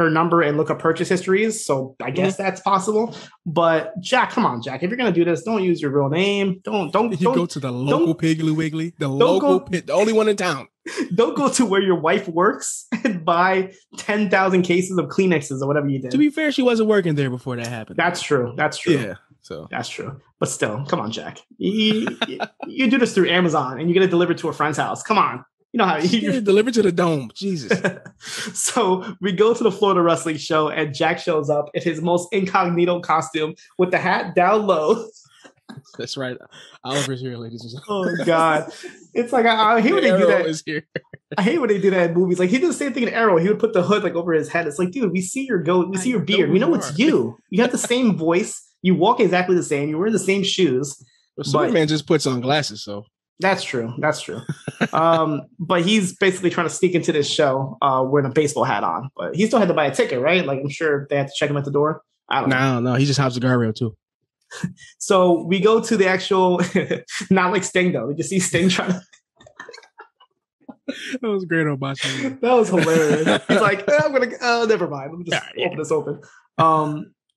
number and look up purchase histories. So I guess that's possible. But Jack, come on, Jack. If you're gonna do this, don't use your real name. Don't go to the local Piggly Wiggly, the only one in town. Don't go to where your wife works and buy 10,000 cases of Kleenexes or whatever you did. To be fair, she wasn't working there before that happened. That's true. Yeah. So that's true. But still, come on, Jack. You do this through Amazon and you get it delivered to a friend's house. Come on. You know how you get it delivered to the dome. Jesus. So we go to the Florida Wrestling show and Jack shows up in his most incognito costume with the hat down low. That's right. Oliver's here, ladies and gentlemen. Oh God. It's like I hate when they do that. I hate when they do that in movies. Like he did the same thing in Arrow. He would put the hood like over his head. It's like, dude, we see your goat, we see your beard. We know it's you. You have the same voice. You walk exactly the same. You wear the same shoes. Well, Superman just puts on glasses, so that's true. But he's basically trying to sneak into this show wearing a baseball hat on. But he still had to buy a ticket, right? Like I'm sure they had to check him at the door. I don't know. No, he just hops the guardrail too. So we go to the actual, not like Sting though. Did you see Sting trying to? That was great on my show. That was hilarious. He's like, I'm gonna. Never mind. Let me just open this open.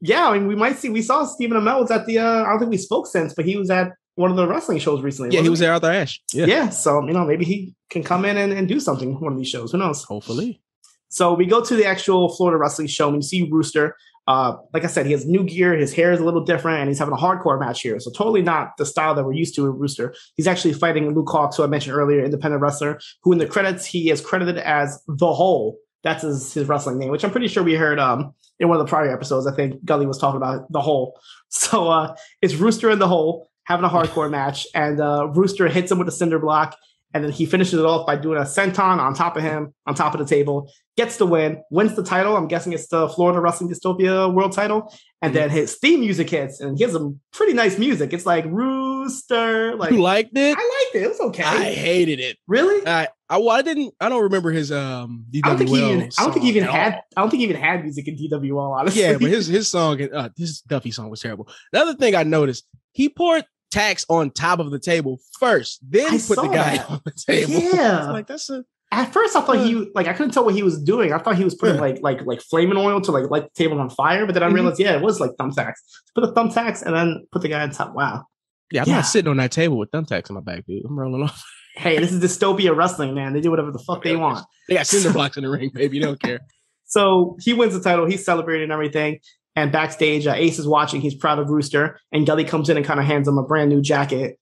Yeah, I mean, we saw Stephen Amell was at the. I don't think we spoke since, but he was at one of the wrestling shows recently. Yeah, he was there, Arthur Ashe. Yeah. So maybe he can come in and do something one of these shows. Who knows? Hopefully. So we go to the actual Florida Wrestling show and you see Rooster. Like I said, he has new gear. His hair is a little different, and he's having a hardcore match here. So totally not the style that we're used to with Rooster. He's actually fighting Luke Hawx, who I mentioned earlier, independent wrestler, who in the credits he is credited as The Hole. That's his wrestling name, which I'm pretty sure we heard in one of the prior episodes. I think Gully was talking about The Hole. So it's Rooster and The Hole having a hardcore match, and Rooster hits him with a cinder block. And then he finishes it off by doing a senton on top of him, on top of the table, gets the win, wins the title. I'm guessing it's the Florida Wrestling Dystopia world title. And then his theme music hits, and he has some pretty nice music. It's like Rooster. Like, you liked it? I liked it. It was okay. I hated it. Really? I don't remember his DWL. I don't think he even had music in DWL, honestly. Yeah, but his song, his Duffy song was terrible. The other thing I noticed, he poured tax on top of the table first, then put the guy on the table. Yeah, like that's a. At first, I thought I couldn't tell what he was doing. I thought he was putting like flaming oil to light the table on fire. But then I realized, it was like thumbtacks. Put the thumbtacks and then put the guy on top. Wow. Yeah, I'm not sitting on that table with thumbtacks in my back, dude. I'm rolling off. Hey, this is Dystopia Wrestling, man. They do whatever the fuck they want. They got cinder blocks in the ring, baby. You don't care. So he wins the title. He's celebrating and everything. And backstage, Ace is watching. He's proud of Rooster. And Gully comes in and kind of hands him a brand new jacket,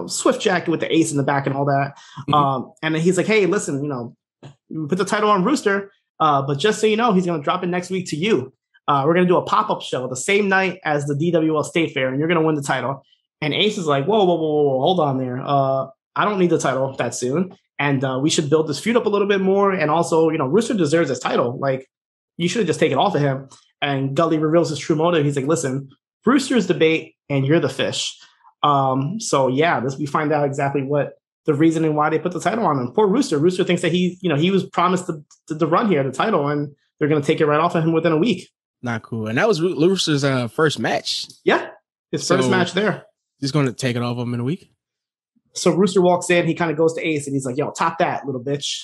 Swift jacket with the ace in the back and all that. And then he's like, hey, listen, we put the title on Rooster, but just so you know, he's going to drop it next week to you. We're going to do a pop-up show the same night as the DWL State Fair, and you're going to win the title. And Ace is like, whoa, hold on there. I don't need the title that soon. And we should build this feud up a little bit more. And also, Rooster deserves this title. Like, you should have just taken it off of him. And Gully reveals his true motive. He's like, listen, Rooster's the bait and you're the fish. So yeah, we find out exactly what the reasoning why they put the title on him. Poor Rooster. Rooster thinks that he was promised the run here, the title, and they're going to take it right off of him within a week. Not cool. And that was Rooster's first match. Yeah. His first match there. He's going to take it off of him in a week. So Rooster walks in, he kind of goes to Ace and he's like, yo, top that, little bitch.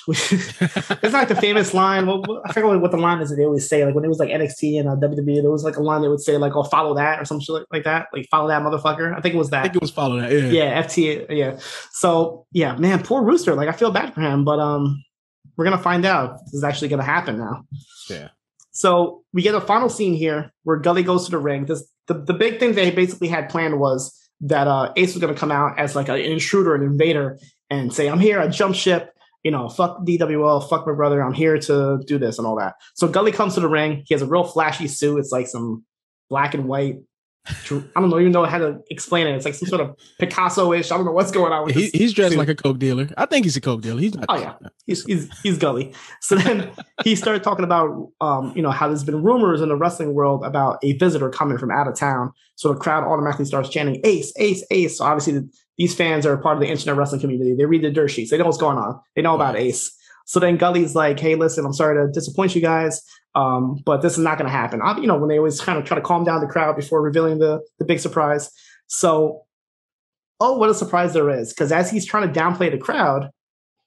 It's like the famous line. Well, I forget what the line is that they always say. Like when it was like NXT and WWE, there was like a line they would say like, oh, follow that or some shit like that. Like follow that motherfucker. I think it was that. I think it was follow that. Yeah. Yeah. FT. Yeah. So yeah, man, poor Rooster. Like I feel bad for him, but we're going to find out if this is actually going to happen now. Yeah. So we get a final scene here where Gully goes to the ring. The big thing they basically had planned was that Ace was going to come out as like an intruder, an invader, and say, "I'm here, I jump ship, fuck DWL, fuck my brother, I'm here to do this," and all that. So Gully comes to the ring. He has a real flashy suit. It's like some black and white. I don't even know how to explain it. It's like some sort of Picasso-ish. I don't know what's going on with He's dressed like a coke dealer. I think he's a coke dealer. He's not. Oh yeah, he's Gully. So then he started talking about how there's been rumors in the wrestling world about a visitor coming from out of town. So the crowd automatically starts chanting Ace, Ace, Ace. So obviously these fans are part of the internet wrestling community. They read the dirt sheets. They know what's going on. They know about Ace. So then Gully's like, "Hey, listen, I'm sorry to disappoint you guys. But this is not going to happen." When they always kind of try to calm down the crowd before revealing the big surprise. So, what a surprise there is. Because as he's trying to downplay the crowd,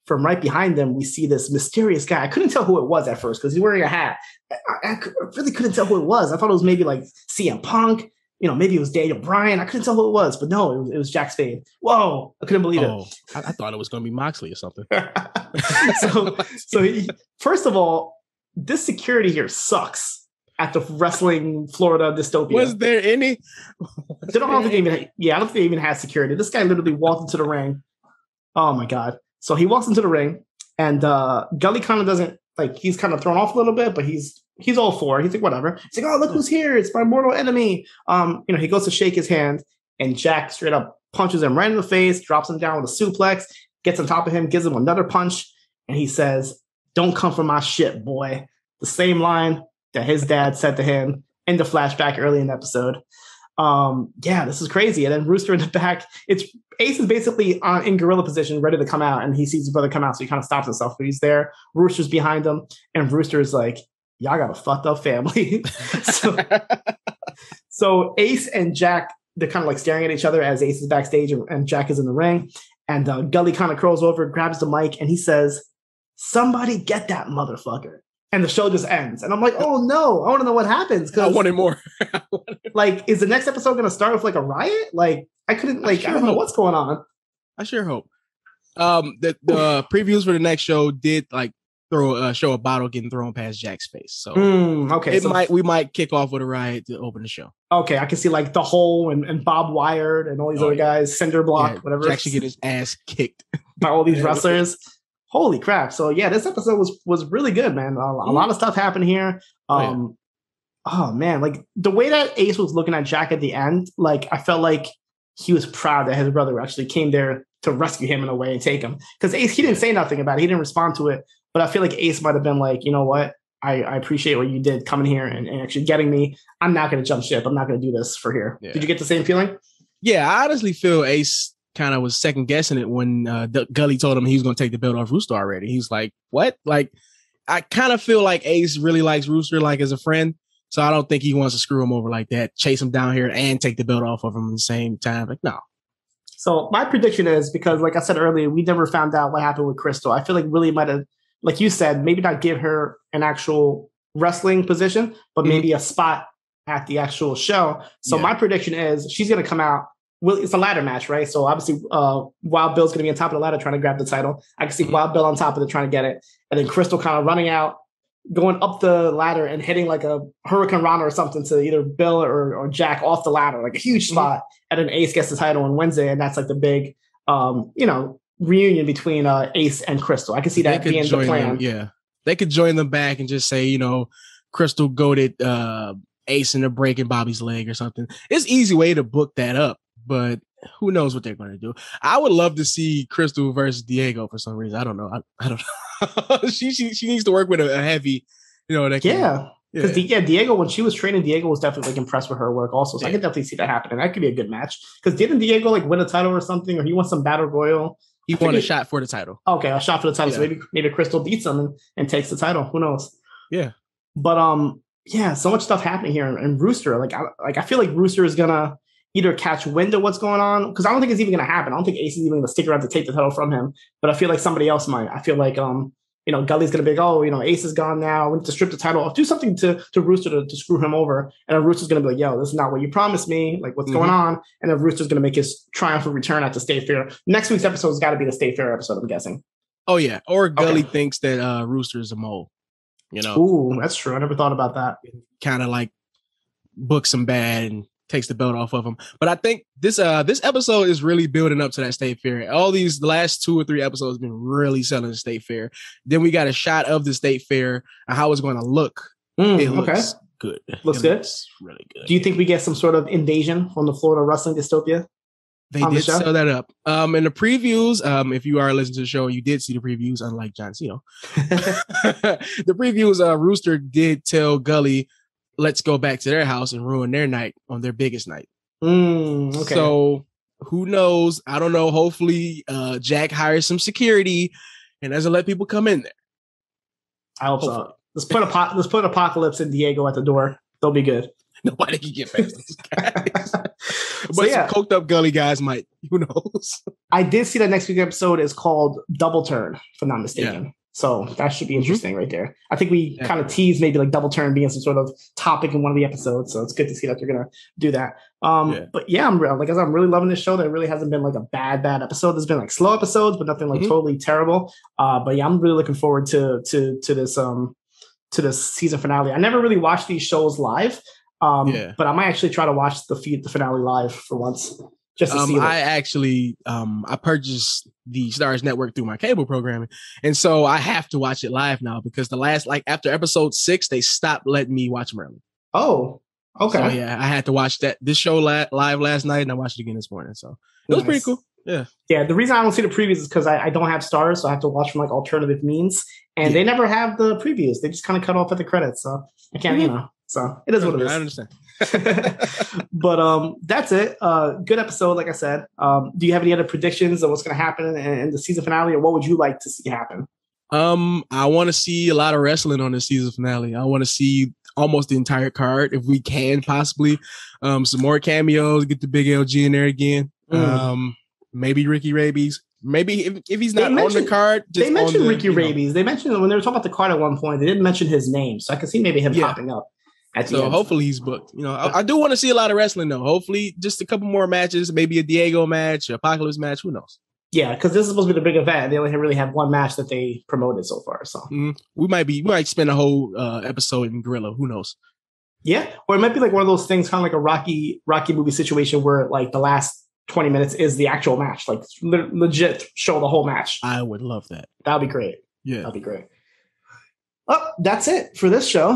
from right behind them, we see this mysterious guy. I couldn't tell who it was at first because he's wearing a hat. I really couldn't tell who it was. I thought it was maybe like CM Punk. Maybe it was Daniel Bryan. I couldn't tell who it was. But no, it was Jack Spade. Whoa, I couldn't believe it. I thought it was going to be Moxley or something. First of all, this security here sucks at the Wrestling Florida Dystopia. Was there any? I don't think they even had security. This guy literally walked into the ring. Oh my God. So he walks into the ring and Gully kind of doesn't he's kind of thrown off a little bit, but he's all for it. He's like, whatever. He's like, "Oh, look who's here. It's my mortal enemy." He goes to shake his hand and Jack straight up punches him right in the face, drops him down with a suplex, gets on top of him, gives him another punch. And he says, "Don't come for my shit, boy." The same line that his dad said to him in the flashback early in the episode. This is crazy. And then Rooster in the back. Ace is basically in gorilla position, ready to come out, and he sees his brother come out, so he kind of stops himself. But he's there. Rooster's behind him, and Rooster is like, "Y'all got a fucked up family." So Ace and Jack, they're kind of like staring at each other as Ace is backstage and Jack is in the ring. And Gully kind of curls over, grabs the mic, and he says, "Somebody get that motherfucker." And the show just ends. And I'm like, oh no, I want to know what happens. I wanted more. Is the next episode going to start with like a riot? I couldn't, I don't know what's going on. I sure hope. The previews for the next show did show a bottle getting thrown past Jack's face. So okay. We might kick off with a riot to open the show. Okay. I can see The Hole and Bob Wired and all these other guys, Cinder Block, whatever. Jack should get his ass kicked by all these wrestlers. Holy crap. So this episode was really good, man. A lot of stuff happened here. Oh man, the way that Ace was looking at Jack at the end, I felt like he was proud that his brother actually came there to rescue him in a way and take him. Because Ace, he didn't say nothing about it. He didn't respond to it. But I feel like Ace might have been like, "You know what? I appreciate what you did coming here and actually getting me. I'm not going to jump ship. I'm not going to do this for here." Yeah. Did you get the same feeling? Yeah, I honestly feel Ace kind of was second guessing it when Gully told him he was going to take the belt off Rooster already. He's like, "What?" I kind of feel like Ace really likes Rooster as a friend. So I don't think he wants to screw him over like that, chase him down here and take the belt off of him at the same time. No. So my prediction is, because like I said earlier, we never found out what happened with Crystal. I feel like Willie might have, like you said, maybe not give her an actual wrestling position, but maybe a spot at the actual show. So my prediction is she's going to come out. Well, it's a ladder match, right? So obviously Wild Bill's going to be on top of the ladder trying to grab the title. I can see Wild Bill on top of it trying to get it. And then Crystal kind of running out, going up the ladder and hitting like a Hurricane Rana or something to either Bill or Jack off the ladder, like a huge spot. And then Ace gets the title on Wednesday. And that's like the big, reunion between Ace and Crystal. I can see that being the plan. They could join them back and just say, Crystal goaded Ace into breaking Bobby's leg or something. It's an easy way to book that up. But who knows what they're going to do? I would love to see Crystal versus Diego for some reason. I don't know. I don't know. she needs to work with a heavy, Because Diego, when she was training, Diego was definitely impressed with her work also. So I can definitely see that happening. That could be a good match. Because didn't Diego win a title or something, or he won some battle royal? He won a shot for the title. Okay, a shot for the title. Yeah. So maybe Crystal beats him and takes the title. Who knows? Yeah. But so much stuff happening here. And Rooster, I feel like Rooster is gonna either catch wind of what's going on, because I don't think it's even going to happen. I don't think Ace is even going to stick around to take the title from him, but I feel like somebody else might. I feel like, Gully's going to be like, Ace is gone now. We need to strip the title off. Do something to Rooster to screw him over. And then Rooster's going to be like, yo, this is not what you promised me. Like, what's going on? And then Rooster's going to make his triumphant return at the State Fair. Next week's episode has got to be the State Fair episode, I'm guessing. Oh, yeah. Or Gully thinks that Rooster is a mole. You know, ooh, that's true. I never thought about that. Kind of like books him bad and takes the belt off of him. But I think this episode is really building up to that State Fair. All these the last 2 or 3 episodes have been really selling the State Fair. Then we got a shot of the State Fair and how it's going to look. It looks good. Looks good. Looks really good. Do you think we get some sort of invasion from the Florida Wrestling Dystopia? They did sell that up. In the previews, if you are listening to the show, you did see the previews, unlike John Siino. The previews, Rooster did tell Gully, let's go back to their house and ruin their night on their biggest night. Okay. So who knows? I don't know. Hopefully, Jack hires some security and doesn't let people come in there. I hope so. Let's put Apocalypse and Diego at the door. They'll be good. Nobody can get past these guys. But some coked up Gully guys might. Who knows? I did see that next week's episode is called Double Turn, if I'm not mistaken. Yeah. So that should be interesting right there. I think we kind of teased maybe like Double Turn being some sort of topic in one of the episodes. So it's good to see that they're going to do that. But yeah, I'm really loving this show. There really hasn't been like a bad episode. There's been like slow episodes, but nothing like totally terrible. But yeah, I'm really looking forward to this season finale. I never really watched these shows live. But I might actually try to watch the finale live for once. Just to see I purchased the Stars Network through my cable programming. And so I have to watch it live now because after episode 6, they stopped letting me watch them early. Oh, okay. So yeah, I had to watch this show live last night and I watched it again this morning. So it was pretty cool. Yeah. Yeah. The reason I don't see the previews is because I don't have Stars. So I have to watch from like alternative means. And they never have the previews. They just kind of cut off at the credits. So I can't, So it is what it is. I understand. But that's it. Good episode, like I said. Do you have any other predictions of what's going to happen in the season finale, or what would you like to see happen? I want to see a lot of wrestling on the season finale. I want to see almost the entire card, if we can possibly. Some more cameos. Get the big LG in there again. Maybe Ricky Rabies. Maybe if he's not on the card. They mentioned Ricky Rabies. They mentioned when they were talking about the card at one point. They didn't mention his name, so I can see maybe him popping up. So hopefully he's booked. I do want to see a lot of wrestling though. Hopefully just a couple more matches, maybe a Diego match, Apocalypse match. Who knows? Yeah, because this is supposed to be the big event. They only really have one match that they promoted so far. So we might spend a whole episode in Gorilla. Who knows? Yeah, or it might be like one of those things, kind of like a Rocky movie situation where like the last 20 minutes is the actual match, like legit show the whole match. I would love that. That'd be great. Yeah, that'd be great. Oh, that's it for this show.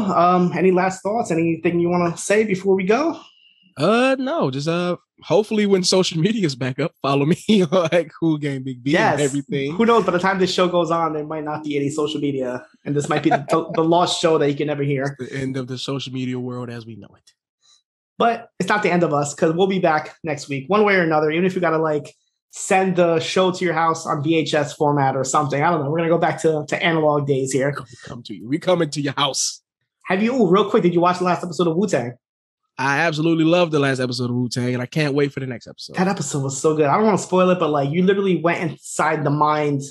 Any last thoughts? Anything you want to say before we go? No, just hopefully when social media is back up, follow me on like Cool Game Big B and everything. Who knows? By the time this show goes on, there might not be any social media, and this might be the lost show that you can never hear. It's the end of the social media world as we know it. But it's not the end of us, because we'll be back next week, one way or another. Even if we got to like send the show to your house on VHS format or something. I don't know. We're going to go back to analog days here. We coming to your house. Real quick, did you watch the last episode of Wu-Tang? I absolutely loved the last episode of Wu-Tang, and I can't wait for the next episode. That episode was so good. I don't want to spoil it, but like you literally went inside the mind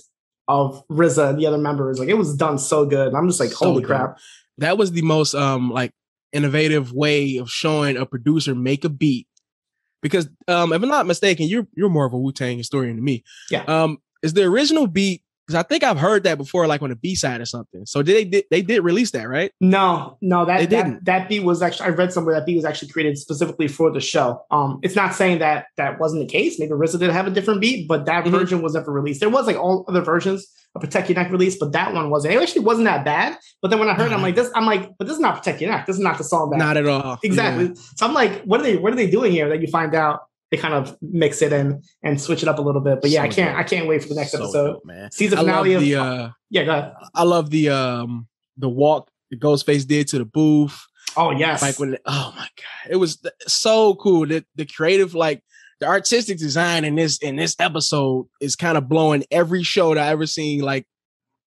of RZA and the other members. Like it was done so good. And I'm just like, holy crap. That was the most like innovative way of showing a producer make a beat. Because if I'm not mistaken, you're more of a Wu-Tang historian than me. Yeah. Is the original beat? Because I think I've heard that before, like on a B-side or something. So they did release that, right? No, that beat was actually, I read somewhere that beat was actually created specifically for the show. It's not saying that wasn't the case. Maybe RZA did have a different beat, but that version was never released. There was like all other versions of Protect Your Neck released, but that one wasn't. It actually wasn't that bad. But then when I heard it, I'm like, but this is not Protect Your Neck. This is not the song that. Not at all. Exactly. Yeah. So I'm like, what are they doing here? That you find out they kind of mix it and switch it up a little bit. But yeah, I can't wait for the next episode. Dope, man. Season finale of go ahead. I love the walk the Ghostface did to the booth. Oh yes. Like oh my God. It was so cool. The creative, like the artistic design in this episode is kind of blowing every show that I ever seen, like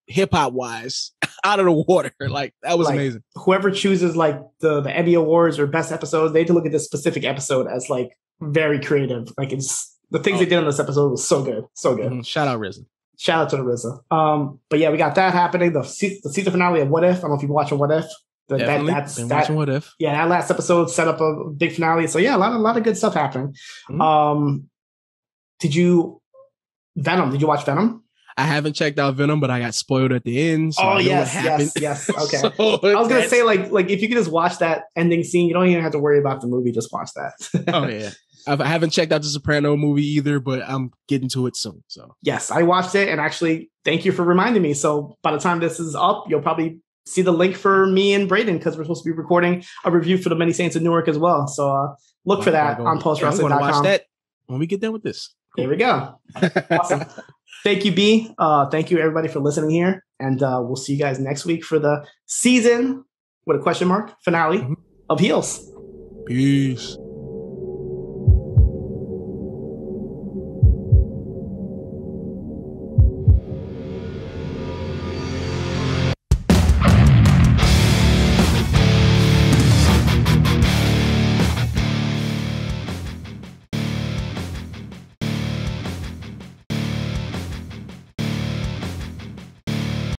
hip hop wise, out of the water. Like that was amazing. Whoever chooses like the Emmy Awards or best episodes, they had to look at this specific episode as like very creative. Like it's the things they did on this episode was so good. So good. Mm-hmm. Shout out RZA. Shout out to the RZA. But yeah, we got that happening. The season finale of What If. I don't know if you've been watching What If. Watching What If. Yeah, that last episode set up a big finale. So yeah, a lot of good stuff happening. Mm-hmm. Did you watch Venom? I haven't checked out Venom, but I got spoiled at the end. So yes. Okay. So I was gonna say like if you could just watch that ending scene, you don't even have to worry about the movie. Just watch that. Oh yeah. I haven't checked out the Soprano movie either, but I'm getting to it soon. So yes, I watched it, and actually, thank you for reminding me. So by the time this is up, you'll probably see the link for me and Braden because we're supposed to be recording a review for the Many Saints of Newark as well. So look for that on postwrestling.com. Watch that when we get done with this. Cool. There we go. Awesome. Thank you, B. Thank you, everybody, for listening here. And we'll see you guys next week for the season, with a question mark, finale of Heels. Peace.